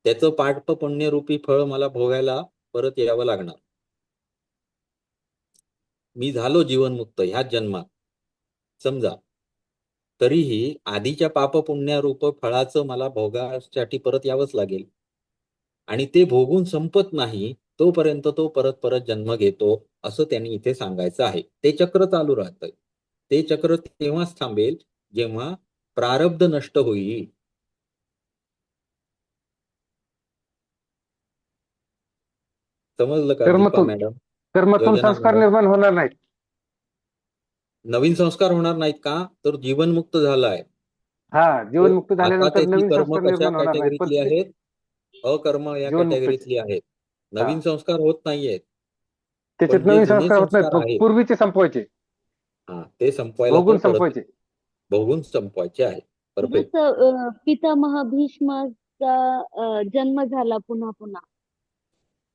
Speaker 1: त्याचं पाप पुण्यरूपी फळ मला भोगायला परत यावं लागणार. मी झालो जीवनमुक्त ह्याच जन्मात समजा, तरीही आधीच्या पाप पुण्यारूप फळाचं मला भोगासाठी परत यावंच लागेल. आणि ते भोगून संपत नाही तोपर्यंत तो परत परत जन्म घेतो, असं त्यांनी इथे सांगायचं आहे. ते चक्र चालू राहतंय. ते चक्र तेव्हाच थांबेल जेव्हा प्रारब्ध नष्ट होईल. समजलं का दीपा
Speaker 3: कर्मातून
Speaker 1: मॅडम?
Speaker 3: कर्मातून
Speaker 1: योजना
Speaker 3: संस्कार
Speaker 1: मॅडम,
Speaker 3: निर्माण होणार नाहीत.
Speaker 1: नवीन संस्कार होणार नाहीत का? तर जीवनमुक्त झालाय तो.
Speaker 3: जीवनमुक्त
Speaker 1: आता
Speaker 3: झाल्यानंतर
Speaker 1: त्याची
Speaker 3: नवीन
Speaker 1: कर्म
Speaker 3: संस्कार
Speaker 1: कशा
Speaker 3: निर्माण होणार नाहीत, पण
Speaker 1: कॅटेगरीतली
Speaker 3: ते
Speaker 1: आहेत? अकर्म या
Speaker 3: जीवनमुक्तचे.
Speaker 1: कॅटेगरीतली आहेत.
Speaker 3: हा
Speaker 1: नवीन संस्कार होत नाहीयेत. पण
Speaker 3: त्याच्यात
Speaker 1: जे
Speaker 3: नवीन
Speaker 1: जुने
Speaker 3: संस्कार होत नाहीत,
Speaker 1: संस्कार
Speaker 3: मग
Speaker 1: आहेत
Speaker 3: पूर्वीचे संपवायचे,
Speaker 1: ते संपवायला तो
Speaker 3: भोगून
Speaker 1: परत
Speaker 3: संपवायचे.
Speaker 1: बघून संपवायचे आहे. परफेक्ट.
Speaker 2: जसं पितामह भीष्माचा जन्म झाला पुन्हा पुन्हा.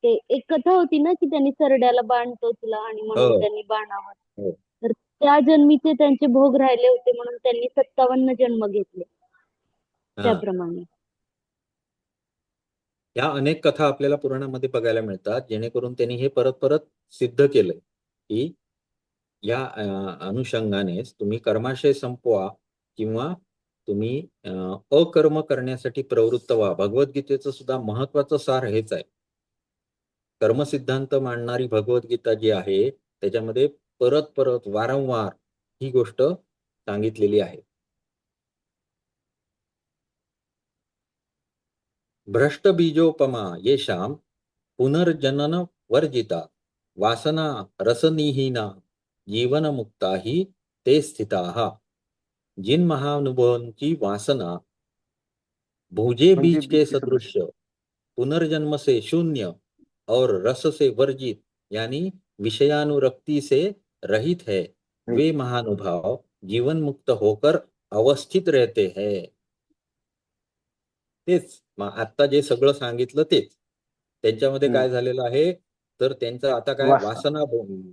Speaker 2: ते एक कथा होती ना की त्यांनी सरड्याला बाण टोचला आणि म्हणून
Speaker 1: हो,
Speaker 2: त्यांनी बाणावर.
Speaker 1: हो.
Speaker 2: तर त्या जन्मीचे त्यांचे भोग राहिले होते म्हणून त्यांनी 57 जन्म घेतले
Speaker 1: हा,
Speaker 2: त्याप्रमाणे.
Speaker 1: या अनेक कथा आपल्याला पुराणामध्ये बघायला मिळतात, जेणेकरून त्यांनी हे परत परत सिद्ध केलंय की या अनुषंगानेच तुम्ही कर्माशय संपवा किंवा तुम्ही अकर्म करण्यासाठी प्रवृत्त व्हा. भगवद्गीतेचं सुद्धा महत्वाचं सार हेच आहे. कर्मसिद्धांत मांडणारी भगवद्गीता जी आहे त्याच्यामध्ये परत परत वारंवार ही गोष्ट सांगितलेली आहे. भ्रष्ट बीजोपमा येषाम पुनर्जनन वर्जिता वासना रसनिहीना जीवनमुक्ता ही ते स्थिताः. जिन महानुभवों वासना भूजे
Speaker 3: म्हणजे
Speaker 1: बीज के
Speaker 3: बीजचे सदृश.
Speaker 1: सदृश्य, पुनर्जन्म से शून्य और रस से वर्जित यानी विषयानुरक्ति से रहित है, वे महानुभाव जीवन मुक्त होकर अवस्थित रहते हैं. तेच आता जे सगळं सांगितलं तेच त्यांच्यामध्ये काय झालेलं आहे, तर त्यांचं आता काय
Speaker 3: वासना.
Speaker 1: वासना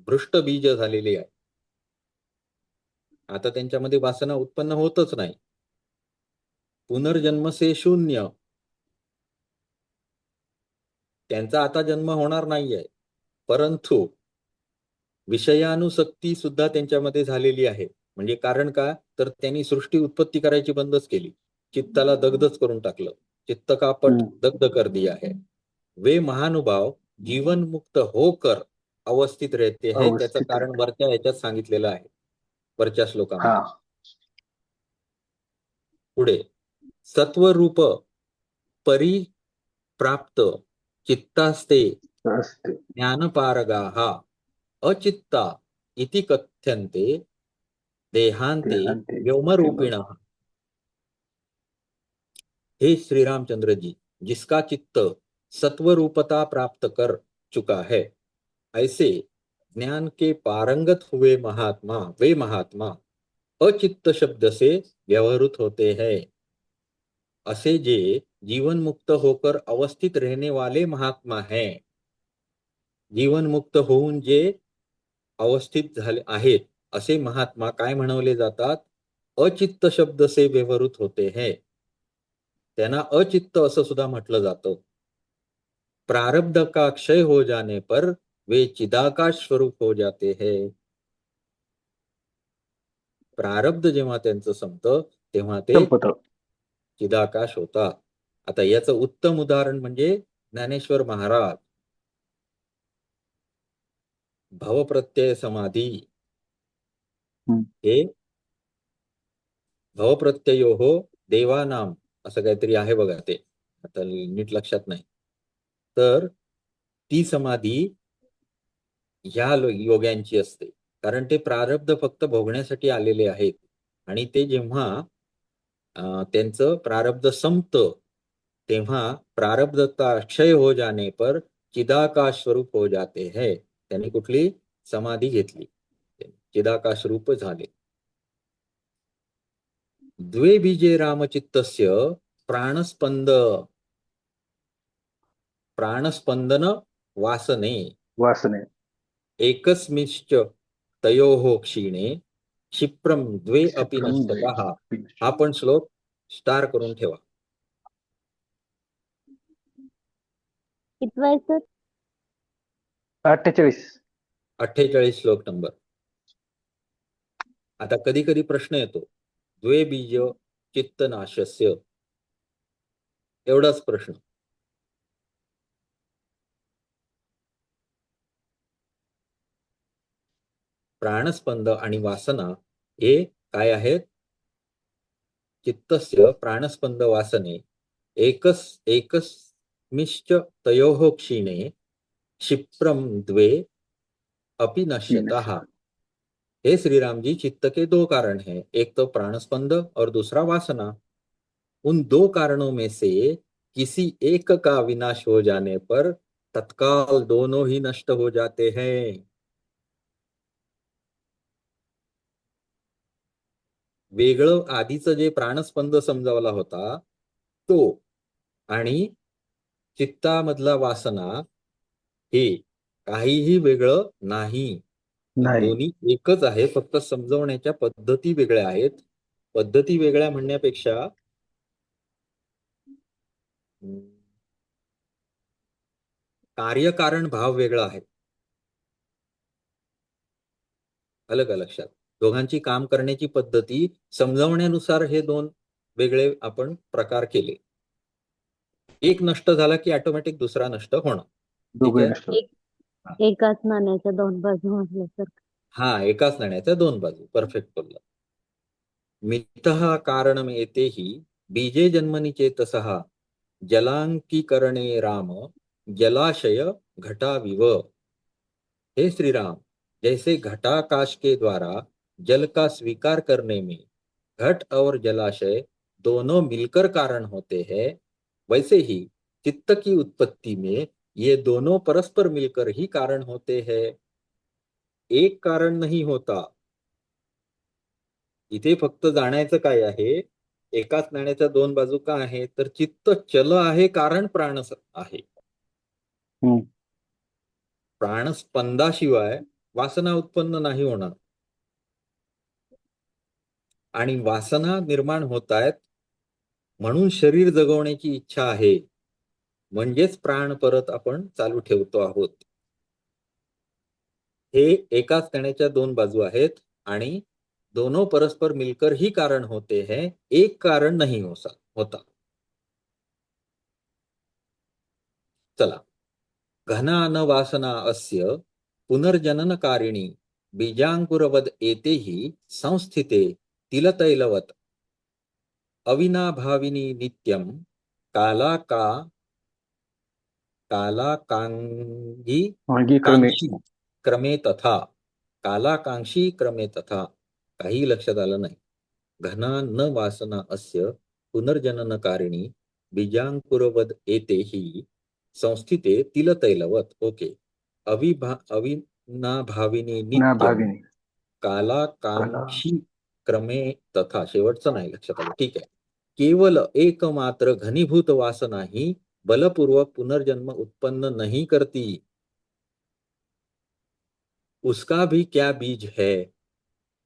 Speaker 1: भ्रष्ट बीज झालेली आहे. आता त्यांच्यामध्ये वासना उत्पन्न होतच नाही. पुनर्जन्म से शून्य, त्यांचा आता जन्म होणार नाहीये. परंतु विषयानुसक्ती सुद्धा त्यांच्यामध्ये झालेली आहे. म्हणजे कारण का, तर त्यांनी सृष्टी उत्पत्ती करायची बंदच केली. चित्ताला दग्धच करून टाकलं. चित्त का पट दग्ध कर दिया है. वे महानुभाव जीवन मुक्त होकर अवस्थित रहते हैं. त्याचं
Speaker 3: अवस्थित
Speaker 1: कारण वरच्या ह्याच्यात सांगितलेलं आहे, वरच्या
Speaker 3: हा
Speaker 1: श्लोकामध्ये. पुढे सत्वरूप परिप्राप्त चित्तास्ते
Speaker 3: असते.
Speaker 1: ज्ञानपारगाः अचित्ता इति कथ्यन्ते देहांते
Speaker 3: देहांते
Speaker 1: व्योमरूपिणः. हे श्री रामचंद्र जी, जिसका चित्त सत्वरूपता प्राप्त कर चुका है, ऐसे ज्ञान के पारंगत हुए महात्मा वे महात्मा अचित्त शब्द से व्यवहृत होते हैं. असे जे जीवन मुक्त होकर अवस्थित रहने वाले महात्मा हैं, जीवन मुक्त होऊन जे अवस्थित झाले आहेत असे महात्मा काय म्हणवले जातात? अचित्त शब्द से व्यवहृत होते हैं. त्यांना अचित्त असं सुद्धा म्हटलं जातं. प्रारब्ध का क्षय हो जाने पर वे चिदाकाश स्वरूप हो जाते हैं. प्रारब्ध जेव्हा त्यांचं संपतं तेव्हा ते
Speaker 3: संपत.
Speaker 1: चिदाकाश होतात. आता याचं उत्तम उदाहरण म्हणजे ज्ञानेश्वर महाराज. भवप्रत्यय समाधी
Speaker 3: हम्म.
Speaker 1: हे भवप्रत्ययो देवानाम असं काहीतरी आहे बघा, ते आता नीट लक्षात नाही. तर ती समाधी ह्या योग्यांची असते, कारण ते प्रारब्ध फक्त भोगण्यासाठी आलेले आहेत आणि ते जेव्हा त्यांचं प्रारब्ध संपतं तेव्हा प्रारब्ध का क्षय हो जाने पर चिदाकाश स्वरूप हो जाते है. त्यांनी कुठली समाधी घेतली, चिदाकाश रूप झाले. द्वे बीजे रामचित्तस्य प्राणस्पंदन वासने
Speaker 3: वासने
Speaker 1: एकस्मिश्च तयोः क्षीणे क्षिप्रम द्वे अपि
Speaker 3: क्षिप्रम द्वे
Speaker 1: नश्यतः.
Speaker 3: अपि
Speaker 1: हा पण श्लोक स्टार करून ठेवा.
Speaker 2: कितवा आहे सर?
Speaker 3: 48.
Speaker 1: 48 श्लोक नंबर. आता कधी कधी प्रश्न येतो, द्वे बीज चित्तनाशस्य, एवढाच प्रश्न. प्राणस्पंद आणि वासना हे काय आहेत? चित्तस्य प्राणस्पंद वासने एकस्मिश्च तयोः क्षीणे क्षिप्रम द्वे अपि नश्यतः. हे श्री राम जी, चित्त के दो कारण हैं, एक तो प्राणस्पंद और दूसरा वासना. उन दो कारणों में से किसी एक का विनाश हो जाने पर तत्काल दोनों ही नष्ट हो जाते हैं. वेगळं आधीचं जे प्राणस्पंद समजावला होता तो आणि चित्तामधला वासना हे काहीही वेगळं नाही.
Speaker 3: नाही.
Speaker 1: दोन्ही एकच आहे, फक्त समजवण्याच्या पद्धती वेगळ्या आहेत. पद्धती वेगळ्या म्हणण्यापेक्षा कार्यकारण भाव वेगळा आहे. आलं का लक्षात? दोघांची काम करण्याची पद्धती समजवण्यानुसार हे दोन वेगळे आपण प्रकार केले. एक नष्ट झाला की ऑटोमॅटिक दुसरा नष्ट होणार. ठीक
Speaker 3: दोघे
Speaker 1: आहे?
Speaker 3: नष्ट.
Speaker 2: एकाच नाण्याच्या दोन बाजू असल्यासारखं.
Speaker 1: हा, एकाच नाण्याच्या दोन बाजू. परफेक्ट बोलला. मिथः कारणमेतेहि बीजे जन्मनि चेतसः जलांकीकरणे राम जलाशय घटाविव. हे श्री राम, जैसे घटाकाश के द्वारा जल का स्वीकार करने में घट और जलाशय दोनों मिलकर कारण होते हैं, वैसे ही चित्त की उत्पत्ति में ये दोनों परस्पर मिलकर ही कारण होते हैं. एक कारण नहीं होता. इथे फक्त जाण्याचं काय आहे, एकाच नाण्याच्या दोन बाजू का आहे, तर चित्त चल आहे कारण प्राण आहे.
Speaker 3: हम्म.
Speaker 1: प्राणस्पंदाशिवाय वासना उत्पन्न नाही होणार आणि वासना निर्माण होत आहेत म्हणून शरीर जगवण्याची इच्छा आहे, म्हणजेच प्राण परत आपण चालू ठेवतो आहोत. हे एकाच नाण्याच्या दोन बाजू आहेत आणि दोनों परस्पर मिलकर ही कारण होते हैं, एक कारण नहीं होता. चला, घना न वासना अस्य पुनर्जननकारिणी बीजांकुरवद एतेहि संस्थिते तिलतैलवत अविनाभाविनी नित्यम कालाकांगी
Speaker 3: क्रमे.
Speaker 1: कांक्षी क्रमे तथा. कालाकांक्षी क्रमे तथा. काही लक्षात आलं नाही. घना न वासना अस्य पुनर्जननकारिणी बीजांकुरवद एतेहि संस्थिते तिलतैलवत. ओके. अविनाभाविनी
Speaker 3: ना
Speaker 1: नित्यम
Speaker 3: भाविनी.
Speaker 1: कालाकांक्षी क्रमे तथा. शेवटचं नाही लक्षात आलं. ठीक आहे. केवल एकमात्र घनीभूत वासना ही बलपूर्वक पुनर्जन्म उत्पन्न नहीं करती. उसका भी क्या बीज है?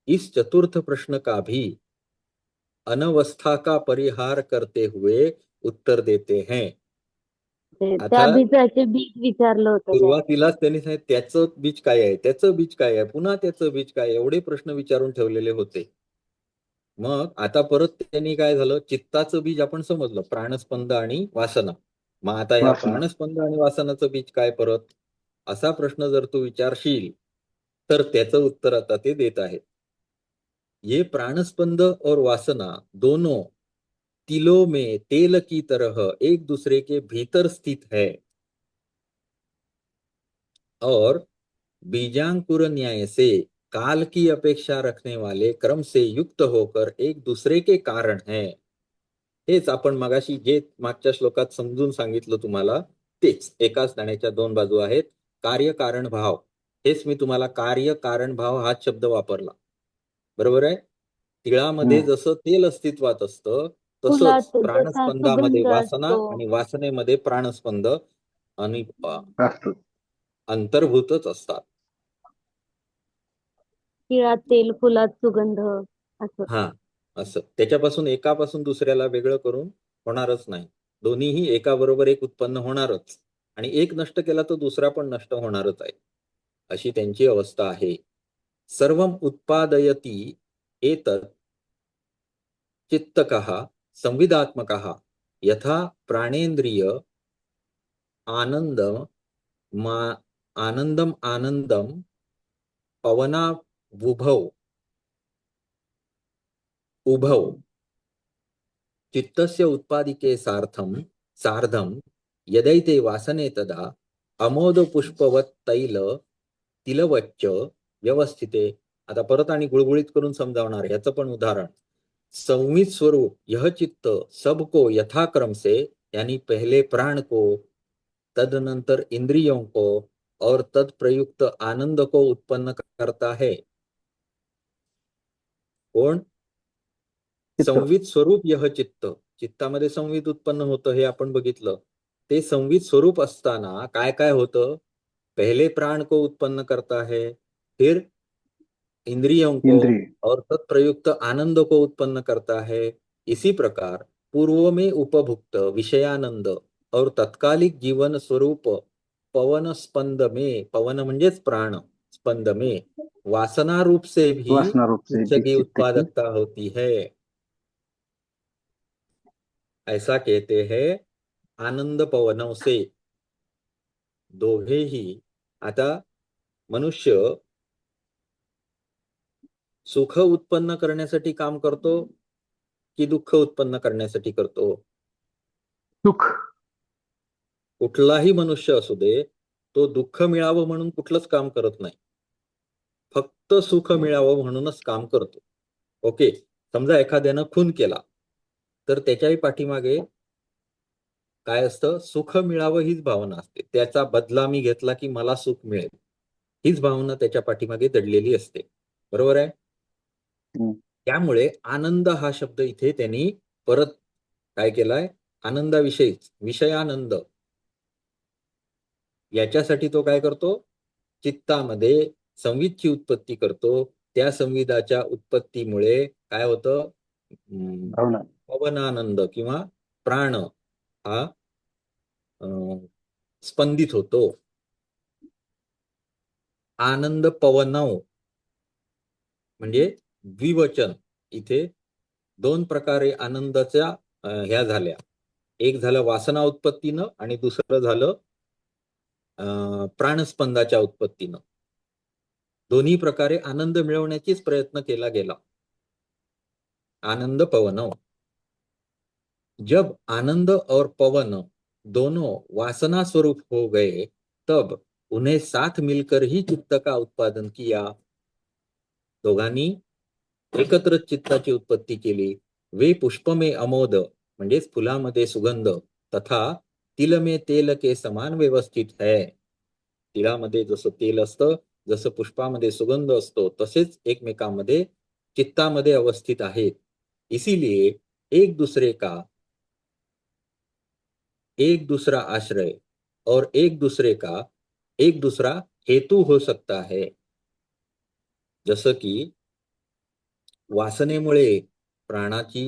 Speaker 1: इस चतुर्थ प्रश्न का भी अनवस्था का परिहार करते हुए उत्तर देते हैं.
Speaker 2: त्या
Speaker 1: आता
Speaker 2: बीजाचे बीज विचारलं होतं त्या.
Speaker 1: सुरुवातीलाच त्यांनी सांगितलं त्याचं बीज काय आहे, त्याचं बीज काय आहे, पुन्हा त्याचं बीज काय आहे, एवढे प्रश्न विचारून ठेवलेले होते. मग आता परत त्यांनी काय झालं, चित्ताचं बीज आपण समजलं, प्राणस्पंद आणि वासना. मग आता या
Speaker 3: वासना.
Speaker 1: प्राणस्पंद आणि वासनाचं बीज काय परत, असा प्रश्न जर तू विचारशील तर त्याचं उत्तर आता ते देत आहेत. ये प्राणस्पंद और वासना दोनों तिलों में तेल की तरह एक दूसरे के भीतर स्थित है और बीजांकुर न्याय से काल की अपेक्षा रखने वाले क्रम से युक्त होकर एक दूसरे के कारण है. हेच आपण मगाशी जे मागच्या श्लोकात समजून सांगितलं तुम्हाला तेच. एकाच नाण्याच्या दोन बाजू आहेत. कार्य कारण भाव, हेच मी तुम्हाला कार्य कारण भाव हाच शब्द वापरला. बरोबर आहे. तिळामध्ये जसं तेल अस्तित्वात असतं तसंच
Speaker 2: फुलात जसा
Speaker 1: प्राणस्पंदामध्ये
Speaker 2: सुगंध
Speaker 1: वासना
Speaker 2: असतो.
Speaker 1: आणि वासनेमध्ये प्राणस्पंद आणि
Speaker 3: असतो.
Speaker 1: अंतर्भूतच असतात.
Speaker 2: तिळात तेल, फुलात सुगंध असं.
Speaker 1: हा, असं त्याच्यापासून एकापासून दुसऱ्याला वेगळं करून होणारच नाही. दोन्हीही एकाबरोबर एक उत्पन्न होणारच आणि एक नष्ट केला तर दुसरा पण नष्ट होणारच आहे, अशी त्यांची अवस्था आहे. सर्वम उत्पादयती एतत् चित्तकः संविदात्मकः यथा प्राणेंद्रिय आनंदम आनंदम पवनावुभौ उभौ चित्तस्य उत्पादिके सार्धम यदैते वासने तदा अमोद पुष्पवत तिलवच्च व्यवस्थिते. आता परत आणि गुळगुळीत करून समजावणार ह्याचं पण उदाहरण. संवित स्वरूप यह चित्त सबको यथाक्रम से, यानी पहले प्राण को, तदनंतर इंद्रियों को और तद प्रयुक्त आनंद को उत्पन्न करता है. कोण?
Speaker 3: चित्त.
Speaker 1: संवित स्वरूप यह चित्त. चित्तामध्ये संवित उत्पन्न होतं हे आपण बघितलं. ते संवित स्वरूप असताना काय काय होतं? पहले प्राण को उत्पन्न करता है, फिर इंद्रियों को
Speaker 3: इंद्रिय.
Speaker 1: और तत्प्रयुक्त आनंद को उत्पन्न करता है. इसी प्रकार पूर्व में उपभुक्त विषयानंद और तत्कालिक जीवन स्वरूप पवन स्पंद में, पवन म्हणजेच प्राण, स्पंद में वासना रूप से भी
Speaker 3: वासना रूप से
Speaker 1: चित्त
Speaker 3: भी
Speaker 1: की
Speaker 3: चित्त की
Speaker 1: उत्पादकता होती है. ऐसा कहते हैं आनंद पवनों से. दोघेही. आता मनुष्य सुख उत्पन्न करण्यासाठी काम करतो की दुःख उत्पन्न करण्यासाठी करतो?
Speaker 3: सुख.
Speaker 1: कुठलाही मनुष्य असू दे, तो दुःख मिळावं म्हणून कुठलंच काम करत नाही, फक्त सुख मिळावं म्हणूनच काम करतो. ओके. समजा एखाद्यानं खून केला तर त्याच्याही पाठीमागे काय असतं? सुख मिळावं हीच भावना असते. त्याचा बदला मी घेतला की मला सुख मिळेल, हीच भावना त्याच्या पाठीमागे दडलेली असते. बरोबर आहे.
Speaker 3: हम्म.
Speaker 1: त्यामुळे आनंद हा शब्द इथे त्यांनी परत काय केलाय? आनंदाविषयीच, विषयानंद, याच्यासाठी तो काय करतो? चित्तामध्ये संवितची उत्पत्ती करतो. त्या संविदाच्या उत्पत्तीमुळे काय होतं?
Speaker 3: भावना.
Speaker 1: पवनानंद किंवा प्राण हा स्पंदित होतो. आनंद पवनव म्हणजे द्विवचन. इथे दोन प्रकारे आनंदाच्या ह्या झाल्या. एक झालं वासना उत्पत्तीनं आणि दुसरं झालं प्राणस्पंदाच्या उत्पत्तीनं. दोन्ही प्रकारे आनंद मिळवण्याचीच प्रयत्न केला गेला. आनंद पवन. जब आनंद और पवन दोनों वासना स्वरूप हो गए तब उन्हें साथ मिलकर ही चित्त का उत्पादन किया. दोघांनी एकत्र चित्ताची उत्पत्ती केली. वे पुष्प में अमोद म्हणजेच फुलामध्ये सुगंध तथा तिल में तेल के समान व्यवस्थित है. तिळामध्ये जसं तेल असतं, जसं पुष्पामध्ये सुगंध असतो, तसेच एकमेकांमध्ये चित्तामध्ये अवस्थित आहेत. इसीलिए एक दूसरा आश्रय और एक दूसरा हेतु हो सकता है. जसं की वासनेमुळे प्राणाची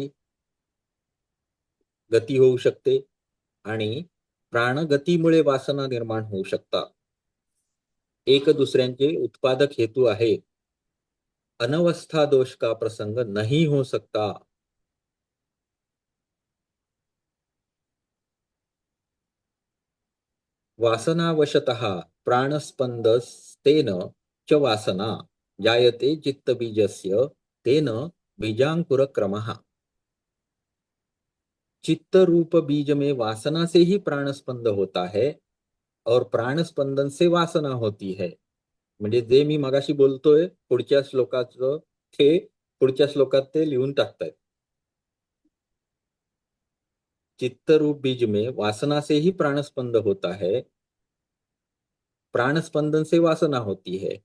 Speaker 1: गती होऊ शकते आणि प्राणगतीमुळे वासना निर्माण होऊ शकतात. एक दूसऱ्यांचे उत्पादक हेतू आहे. अनवस्था दोष का प्रसंग नहीं हो सकता. वासनावशतः प्राणस्पंदस्तेन च वासना जायते चित्तबीजस्य तेन बीजांकुर क्रमः। चित्त रूप बीज में वासना से ही प्राणस्पंद होता है और प्राणस्पंदन से वासना होती है। म्हणजे जे मी मगाशी बोलतोय पुढच्या श्लोकाचं ते पुढच्या श्लोकात ते लिहून टाकतायत। चित्त रूप बीज में वासना से ही प्राणस्पंद होता है, प्राणस्पंदन से वासना होती है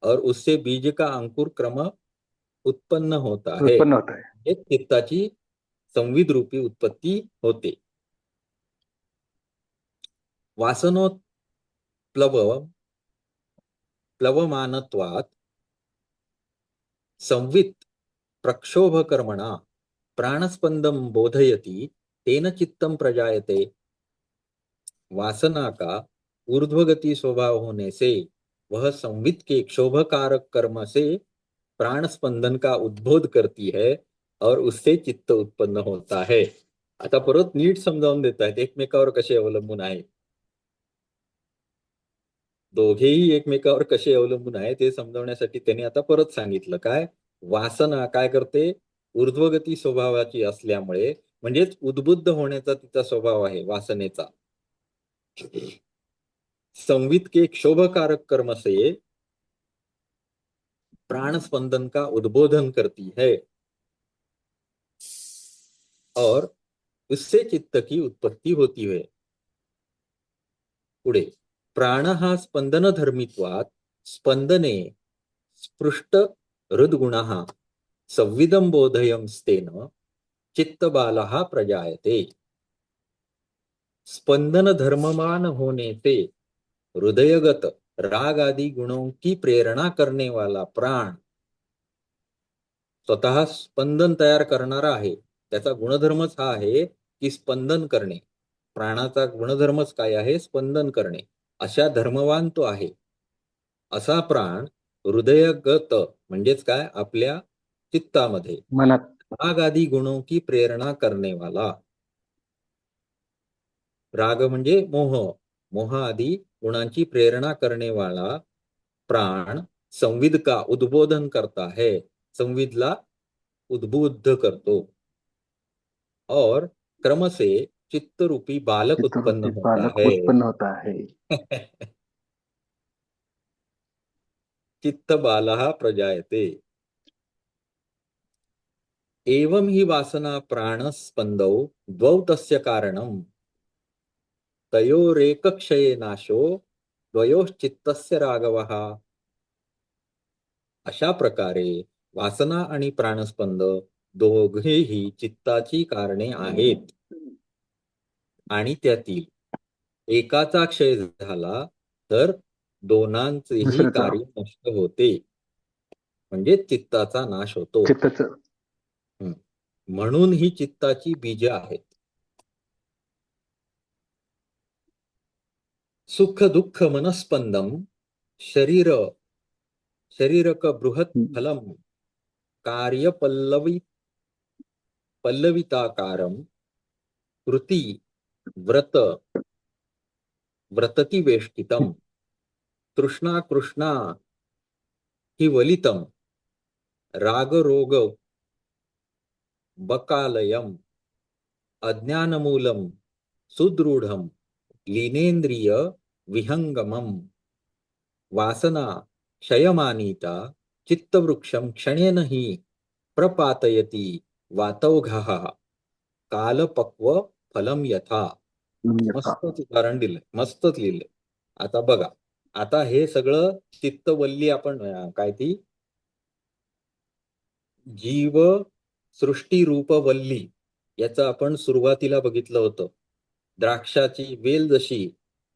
Speaker 1: और उससे बीज का अंकुर क्रम उत्पन्न होता है।
Speaker 3: उत्पन्न होत आहे.
Speaker 1: हे चित्ताची संविद रूपी उत्पत्ती होते। प्लवमानत्वात् संवित प्रक्षोभकर्मणा प्राणस्पंदम बोधयति तेन चित्तम प्रजायते। वासना का ऊर्ध्वगति स्वभाव होने से वह संवित के क्षोभकारक कर्म से प्राण स्पंदन का उद्बोध करती है और उससे चित्त उत्पन्न होता है। आता परत नीट समजावून देत आहेत एकमेकावर कसे अवलंबून आहे, दोघेही एकमेकावर कसे अवलंबून आहे ते समजावण्यासाठी त्यांनी आता परत सांगितलं काय, वासना काय करते, ऊर्ध्वगती स्वभावाची असल्यामुळे म्हणजेच उद्बुद्ध होण्याचा तिचा स्वभाव आहे वासनेचा, संवित के क्षोभकारक कर्म से प्राण स्पंदन का उद्बोधन करती है और उससे चित्त की उत्पत्ति होती है। पुढे प्राण हा स्पंदन धर्मित्वात् स्पंदने स्पृष्ट हृद्गुणः संविदं बोधयंस्तेन चित्तबालः प्रजायते। स्पंदन धर्ममान होने से हृदयगत राग आदि गुणों की प्रेरणा करने वाला प्राण स्वतः स्पंदन तयार करणारा आहे, त्याचा गुणधर्मच हा आहे की स्पंदन करणे, प्राणाचा गुणधर्मच काय आहे, स्पंदन करणे, अशा धर्मवान तो आहे। असा प्राण हृदयगत म्हणजेच काय, आपल्या चित्तामध्ये
Speaker 3: मनात
Speaker 1: राग आदि गुणों की प्रेरणा करने वाला, राग म्हणजे मोह, मोह आदि गुणांची प्रेरणा करने वाला प्राण संविद का उद्बोधन करता है, संविदला उद्बुद्ध करतो और क्रम से चित्त रूपी बालक उत्पन्न
Speaker 3: चित्तवृत्ती
Speaker 1: होता
Speaker 3: बालक
Speaker 1: है।
Speaker 3: उत्पन्न होत आहे.
Speaker 1: चित्त बालः प्रजायते। एवं ही वासना प्राण स्पंदौ द्वौ तस्य कारणम् तयोरेकक्षये नाशो द्वयोश्चित्तस्य राघवः। अशा प्रकारे वासना आणि प्राणस्पंद दोघेही चित्ताची कारणे आहेत आणि त्यातील एकाचा क्षय झाला तर दोनांचेही
Speaker 3: दुसऱ्याचा
Speaker 1: कार्य नष्ट होते, म्हणजे चित्ताचा नाश होतो।
Speaker 3: चित्ताचं
Speaker 1: म्हणून ही चित्ताची बीज आहेत। सुख दुःख मनस्पंदम शरीरक बृहत फलम कार्य पल्लविताकारम कृती व्रतति वेष्टितम तृष्णा कृष्णा हि वलितम रागरोग बकालयम अज्ञानमूलम सुदृढम लीनेन्द्रिय विहंगमम वासना क्षयमानीता चित्तवृक्षम क्षणेन हि प्रपातयति वातौघः कालपक्व फलम यथा। मस्त उदाहरण दिलंय, मस्तच लिहिलंय। आता बघा, आता हे सगळं चित्तवल्ली आपण काय ती जीव सृष्टी रूप वल्ली याचं आपण सुरुवातीला बघितलं होतं। द्राक्षाची वेल जशी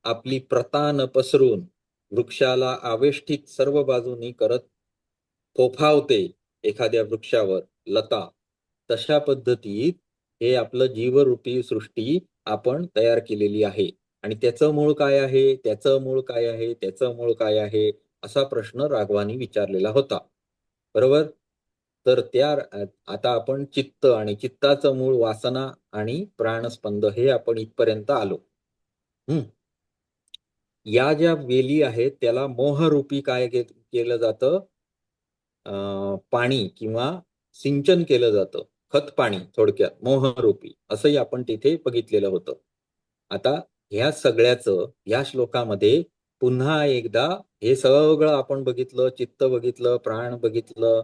Speaker 1: आपली प्रतान पसरून वृक्षाला आवेष्टित सर्व बाजूनी करत फोफावते एखाद्या वृक्षावर लता, तशा पद्धतीत हे आपलं जीवरूपी सृष्टी आपण तयार केलेली आहे आणि त्याचं मूळ काय आहे, त्याचं मूळ काय आहे, त्याचं मूळ काय आहे, असा प्रश्न राघवानी विचारलेला होता, बरोबर। तर त्या आता आपण चित्त आणि चित्ताचं मूळ वासना आणि प्राणस्पंद हे आपण इथपर्यंत आलो। या ज्या वेली आहेत त्याला मोहरूपी काय केलं जातं, पाणी किंवा सिंचन केलं जातं, खत पाणी, थोडक्यात मोहरूपी, असंही आपण तिथे बघितलेलं होतं. आता ह्या सगळ्याचं या श्लोकामध्ये पुन्हा एकदा हे सगळं आपण बघितलं, चित्त बघितलं, प्राण बघितलं,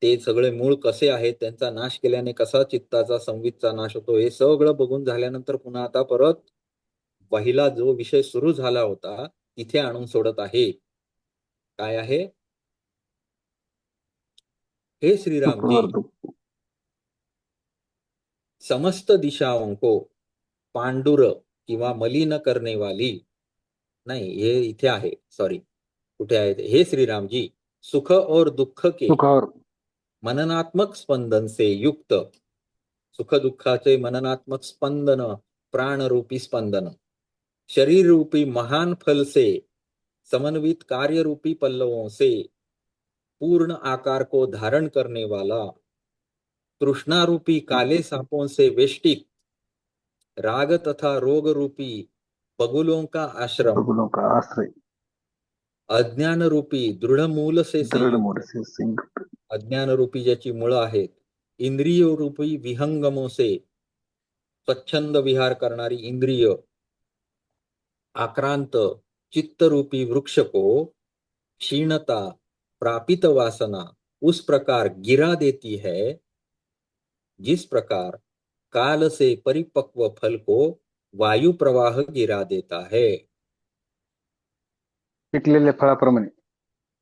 Speaker 1: ते सगळे मूळ कसे आहेत, त्यांचा नाश केल्याने कसा चित्ताचा संवितचा नाश होतो, हे सगळं बघून झाल्यानंतर पुन्हा आता परत पहिला जो विषय सुरू झाला होता तिथे आणून सोडत आहे. काय आहे? हे श्रीराम
Speaker 3: सुख
Speaker 1: जी,
Speaker 3: और दुःख.
Speaker 1: समस्त दिशाओं को पांडुर किंवा मलिन करने वाली, नाही हे इथे आहे, सॉरी, कुठे आहे ते? हे श्रीराम जी, सुख और दुःख के
Speaker 3: सुख और
Speaker 1: मननात्मक स्पंदन से युक्त, सुख दुःखाचे मननात्मक स्पंदन, प्राण रूपी स्पंदन, शरीर रूपी महान फल से समन्वित कार्य रूपी पल्लवों से पूर्ण आकार को धारण करने वाला, तृष्णा रूपी काले सांपों से वेष्टित, राग तथा रोग रूपी बगुलों का आश्रम,
Speaker 3: बगुलों का आश्रय,
Speaker 1: अज्ञान रूपी दृढ़ मूल से
Speaker 3: दृढ़
Speaker 1: संयुक्त,
Speaker 3: मूल से संयुक्त,
Speaker 1: अज्ञान रूपी ज्याची मुळं आहेत, इंद्रिय रूपी विहंगमों से स्वच्छंद विहार करणारी इंद्रिय, आक्रांत चित्त रूपी वृक्ष को क्षीणता प्रापित वासना उस प्रकार गिरा देती है जिस प्रकार काल से परिपक्व फल को वायु प्रवाह गिरा देता है.
Speaker 3: पिकलेल्या फळाप्रमाणे.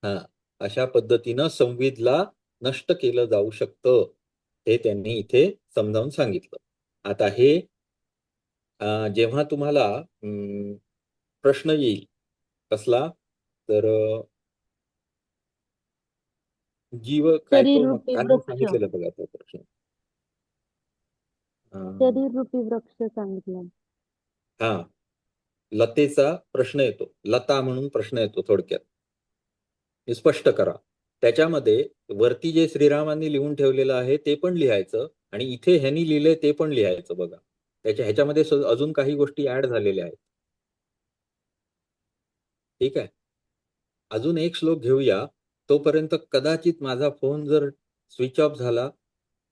Speaker 1: हा, अशा पद्धतीनं संविदला नष्ट केलं जाऊ शकतं, हे त्यांनी इथे समजावून सांगितलं. आता हे जेव्हा तुम्हाला प्रश्न येईल कसला, तर जीव काय,
Speaker 2: शरीर
Speaker 1: तो
Speaker 2: रूपी
Speaker 1: काल मी
Speaker 2: वृक्ष,
Speaker 1: सांगितलेलं बघा तो प्रश्न.
Speaker 2: शरीर रूपी वृक्ष सांगितलं.
Speaker 1: हा, लतेचा प्रश्न येतो, लता म्हणून प्रश्न येतो थोडक्यात, हे स्पष्ट करा. त्याच्यामध्ये वरती जे श्रीरामांनी लिहून ठेवलेलं आहे ते पण लिहायचं आणि इथे ह्यांनी लिहिलंय ते पण लिहायचं बघा. ह्याच्यामध्ये अजून काही गोष्टी ऍड झालेल्या आहेत. ठीक आहे, अजून एक श्लोक घेऊया. तोपर्यंत कदाचित माझा फोन जर स्विच ऑफ झाला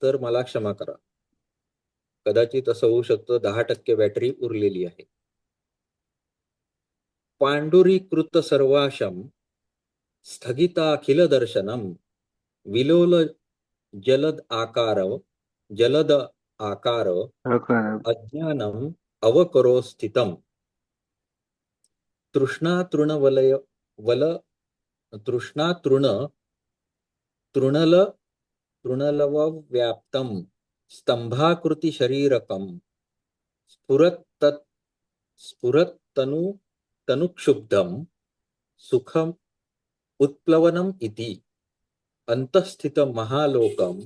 Speaker 1: तर मला क्षमा करा. कदाचित असं होऊ शकतं, 10% बॅटरी उरलेली आहे. पांडुरीकृत सर्वाशम स्थगिताखिल दर्शनम विलोल जलद आकार अज्ञानम अवकरो स्थितम तृणलव व्याप्तम स्तंभाकृति शरीरकम स्फुरत्तनुक्षुब्धम सुखम उत्प्लवनम इति अंतःस्थित महालोकम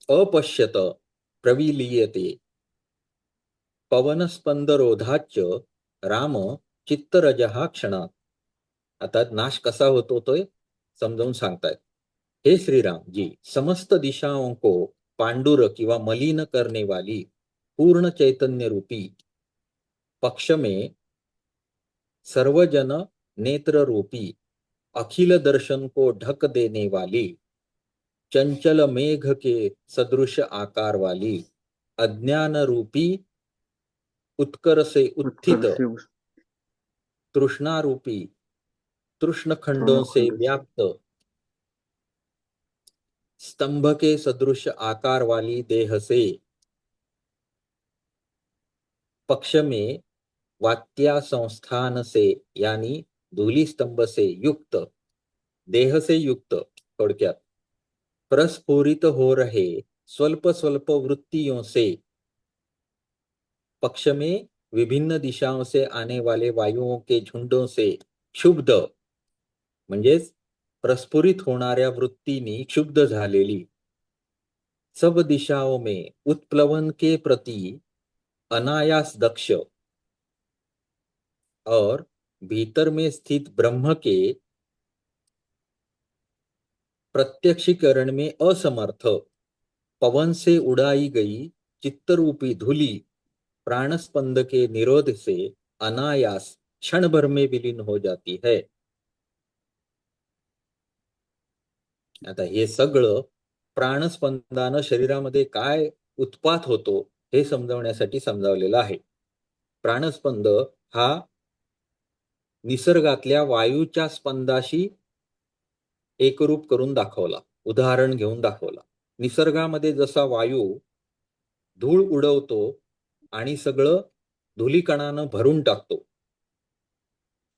Speaker 1: अपश्यत प्रविलीयते पवनस्पंदरोधाच राम चित्तरजहा क्षणात. आता नाश कसा होतो तो समजावून सांगतायत. हे श्रीराम जी, समस्त दिशाओं को पांडुर किंवा मलिन करने वाली पूर्ण चैतन्य रूपी, पक्ष में सर्वजन नेत्र रूपी अखिल दर्शन को ढक देने वाली, चंचल मेघ के सदृश आकार वाली, अज्ञान रूपी उत्कर से उत्थित तृष्णा रूपी तृष्ण खंडों से व्याप्त, स्तंभ के सदृश आकार वाली देह से, पक्ष में वात्या संस्थान से यानी धूली स्तंभ से युक्त, देह से युक्त, थोड़क्यात प्रस्फुरित हो रहे स्वल्प स्वल्प वृत्तियों से, पक्ष में विभिन्न दिशाओं से आने वाले वायुओं के झुंडों से क्षुब्ध, म्हणजेच प्रस्फुरित होणाऱ्या वृत्तीनी क्षुब्ध झालेली, सब दिशाओं में उत्प्लवन के प्रति अनायास दक्ष और भीतर में स्थित ब्रह्म के प्रत्यक्षीकरण में असमर्थ, पवन से उड़ाई गई चित्तरूपी धूली प्राणस्पंद के निरोध से अनायास क्षण भर में विलीन हो जाती है. आता हे सगळं प्राणस्पंदानं शरीरामध्ये काय उत्पात होतो हे समजावण्यासाठी समजावलेलं आहे. प्राणस्पंद हा निसर्गातल्या वायूच्या स्पंदाशी एकरूप करून दाखवला, उदाहरण घेऊन दाखवला. निसर्गामध्ये जसा वायू धूळ उडवतो आणि सगळं धुलीकणानं भरून टाकतो,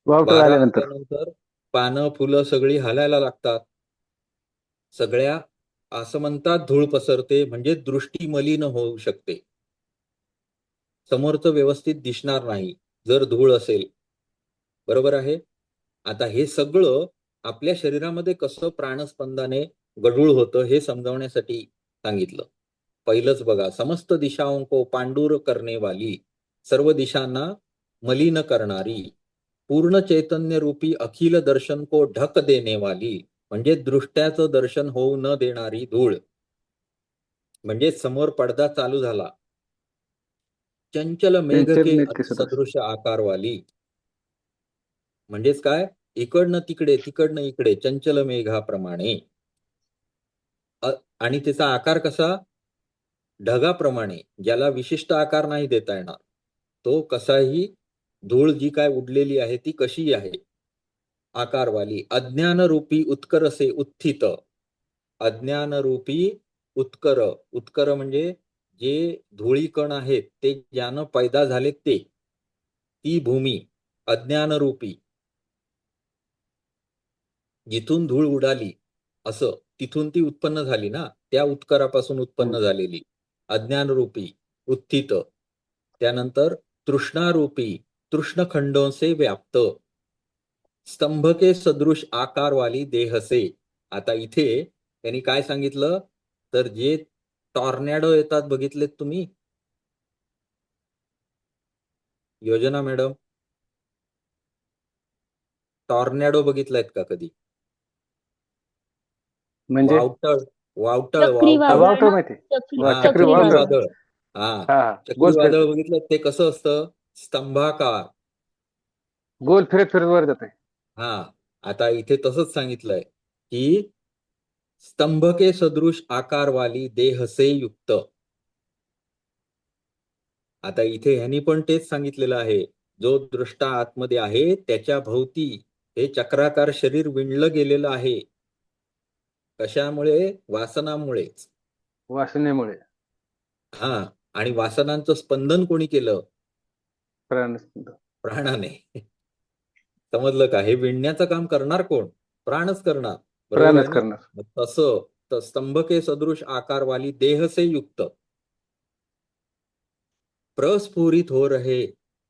Speaker 3: वावटळ
Speaker 1: वारा
Speaker 3: आल्यानंतर
Speaker 1: आल्यानंतर पानं फुलं सगळी हालायला लागतात, सगळ्या आसमंतात धूळ पसरते, म्हणजे दृष्टी मलिन होऊ शकते, समोरचं व्यवस्थित दिसणार नाही जर धूळ असेल. बरोबर आहे. आता हे सगळं आपल्या शरीरामध्ये कसं प्राणस्पंदाने गढूळ होतं हे समजावण्यासाठी सांगितलं. पहिलंच बघा, समस्त दिशाओं को पांडुर करने वाली, सर्व दिशांना मलिन करणारी, पूर्ण चैतन्य रूपी अखिल दर्शन को ढक देने वाली, म्हणजे दृष्ट्याचं दर्शन होऊ न देणारी धूळ, म्हणजे समोर पडदा चालू झाला, चंचल मेघ
Speaker 3: चंचल
Speaker 1: के
Speaker 3: मेघ के
Speaker 1: अति
Speaker 3: सदृश.
Speaker 1: सदृश आकारवाली, म्हणजेच काय, इकडनं तिकडे तिकडनं इकडे चंचल मेघाप्रमाणे, आणि त्याचा आकार कसा, ढगाप्रमाणे, ज्याला विशिष्ट आकार नाही देता येणार, तो कसाही धूळ जी काय उडलेली आहे ती कशी आहे, आकारवाली. अज्ञानरूपी उत्कर से उत्थित, अज्ञानरूपी उत्कर, उत्कर म्हणजे जे धुळीकण आहेत ते ज्यानं पैदा झाले ते, ती भूमी अज्ञानरूपी, जिथून धूळ उडाली असं तिथून ती उत्पन्न झाली ना, त्या उत्करापासून उत्पन्न झालेली अज्ञानरूपी उत्थित. त्यानंतर तृष्णारूपी, तृष्णखंडों से व्याप्त, स्तंभ के सदृश आकार वाली देह से. आता इथे त्यांनी काय सांगितलं, तर जे टॉर्नॅडो येतात बघितलेत तुम्ही, योजना मॅडम, टॉर्नॅडो बघितलायत का कधी?
Speaker 3: म्हणजे
Speaker 1: वावटळ, वावटळ,
Speaker 2: चक्रीवादळ
Speaker 3: वावटळ
Speaker 2: ना?
Speaker 3: माहिती
Speaker 1: हा,
Speaker 3: चक्रीवादळ.
Speaker 1: चक्रीवादळ. हा,
Speaker 3: हा गोल फिरत
Speaker 1: चक्रीवादळ बघितलं, ते कसं असतं, स्तंभाकार.
Speaker 3: गोल फिरत फिरत वर जाते.
Speaker 1: हा, आता इथे तसंच सांगितलंय की स्तंभ के सदृश आकार वाली देह से युक्त. आता इथे ह्यांनी पण तेच सांगितलेलं आहे, जो दृष्टा आतमध्ये आहे त्याच्या भोवती हे चक्राकार शरीर विणलं गेलेलं आहे. कशामुळे? वासनामुळेच.
Speaker 3: वासनेमुळे
Speaker 1: हा, आणि वासनांचं स्पंदन कोणी केलं?
Speaker 3: प्राणस्पंद.
Speaker 1: प्राणाने. समजलं का? हे विणण्याचं काम करणार कोण? प्राणच करणार. बरोबर आहे
Speaker 3: प्राणच
Speaker 1: ना?
Speaker 3: करणार.
Speaker 1: मग तसं तर स्तंभ के सदृश आकार वाली देह से युक्त, प्रस्फुरित हो रहे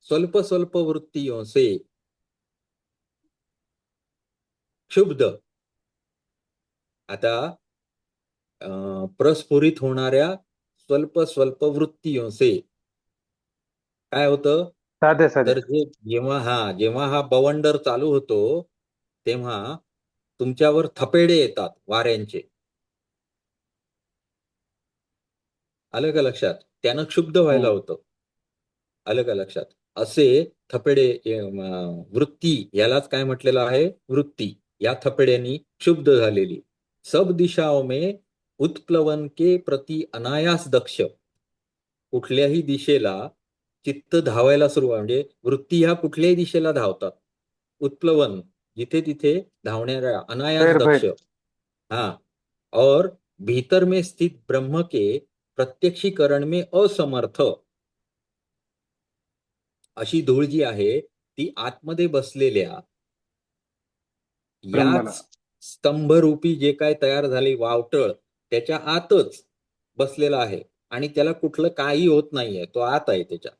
Speaker 1: स्वल्प स्वल्प वृत्तियों से क्षुब्ध. आता प्रस्फुरित होणाऱ्या स्वल्प स्वल्प वृत्तियों से काय होतं,
Speaker 3: साध्या साध्या
Speaker 1: तर जेव्हा हा बवंडर चालू होतो तेव्हा तुमच्यावर थपेडे येतात वाऱ्यांचे. आलं का लक्षात? त्यानं क्षुब्ध व्हायला होतं. आलं का लक्षात? असे थपेडे, वृत्ती, यालाच काय म्हटलेलं आहे? वृत्ती. या थपेड्यांनी क्षुब्ध झालेली. सब दिशाओं में उत्प्लवन के प्रति अनायास दक्ष, कुठल्याही दिशेला चित्त धावायला सुरुवात, म्हणजे वृत्ती ह्या कुठल्याही दिशेला धावतात. उत्प्लवन, जिथे तिथे धावणाऱ्या, अनायास दक्ष. हाँ, और भीतर में स्थित ब्रह्म के प्रत्यक्षीकरण में असमर्थ. अशी धूळ जी आहे ती आतमध्ये बसलेल्या
Speaker 3: ब्रह्माला.
Speaker 1: याच स्तंभरूपी जे काय तयार झाले वावटळ त्याच्या आतच बसलेला आहे आणि त्याला कुठलं काही होत नाहीये, तो आत आहे त्याच्या.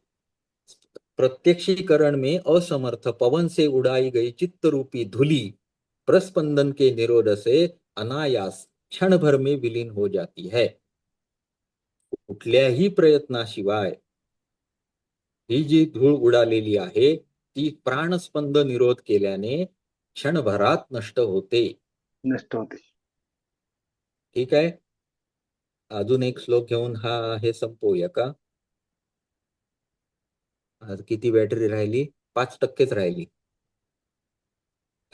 Speaker 1: प्रत्यक्षीकरण में असमर्थ पवन से उड़ाई गई चित्त रूपी धूली प्रस्पंदन के निरोध से अनायास क्षण भर में विलीन हो जाती है. कुठल्याही प्रयत्नाशिवाय ही जी धूळ उडालेली आहे ती प्राणस्पंद निरोध केल्याने क्षणभरात नष्ट होते.
Speaker 3: नष्ट होते.
Speaker 1: ठीक आहे. अजून एक श्लोक घेऊन हे संपवूया का? आज किती बॅटरी राहिली? 5% राहिली.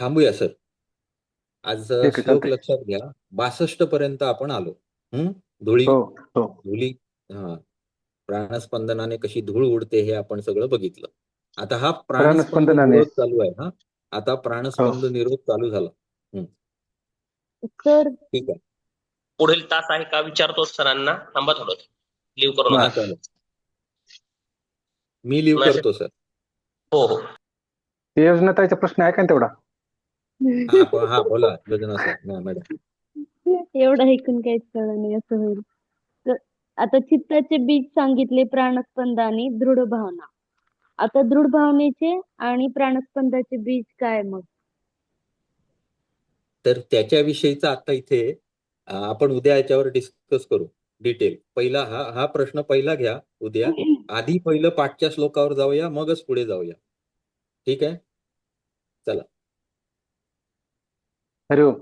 Speaker 1: थांबूया सर. आज
Speaker 3: ठीक आहे,
Speaker 1: श्लोक
Speaker 3: चालतंय.
Speaker 1: लक्षात घ्या. 62 पर्यंत आपण आलो. धुळी
Speaker 3: हो हो
Speaker 1: धुली प्राणस्पंदनाने कशी धूळ उडते हे आपण सगळं बघितलं. आता हा प्राणस्पंद
Speaker 3: प्राणस्पंदनाने.
Speaker 1: निरोध चालू आहे. आता
Speaker 3: हो
Speaker 1: प्राणस्पंद निरोध चालू झाला.
Speaker 2: सर
Speaker 1: ठीक आहे.
Speaker 5: पुढील तास आहे का विचारतो सरांना. थांबा थोडं. लिव्ह करू
Speaker 1: हा,
Speaker 5: नका.
Speaker 1: चालेल. मी लिव्ह
Speaker 5: Message-
Speaker 1: करतो सर.
Speaker 5: हो हो.
Speaker 3: ते योजनाताईचा प्रश्न आहे का तेवढा?
Speaker 1: हा बोला योजना सर. मॅडम
Speaker 2: एवढं ऐकून काहीच कळलं नाही असं होईल. तर आता चित्ताचे बीज सांगितले प्राणस्पंद आणि दृढ भावना. आता दृढ भावनेचे आणि प्राणस्पंदाचे बीज काय मग?
Speaker 1: तर त्याच्याविषयीचं आता इथे आपण उद्या याच्यावर डिस्कस करू डिटेल. पहिला हा प्रश्न पहिला घ्या उद्या. आधी पहिलं पाठच्या श्लोकावर जाऊया, मगच पुढे जाऊया. ठीक आहे, चला.
Speaker 3: हरिओम.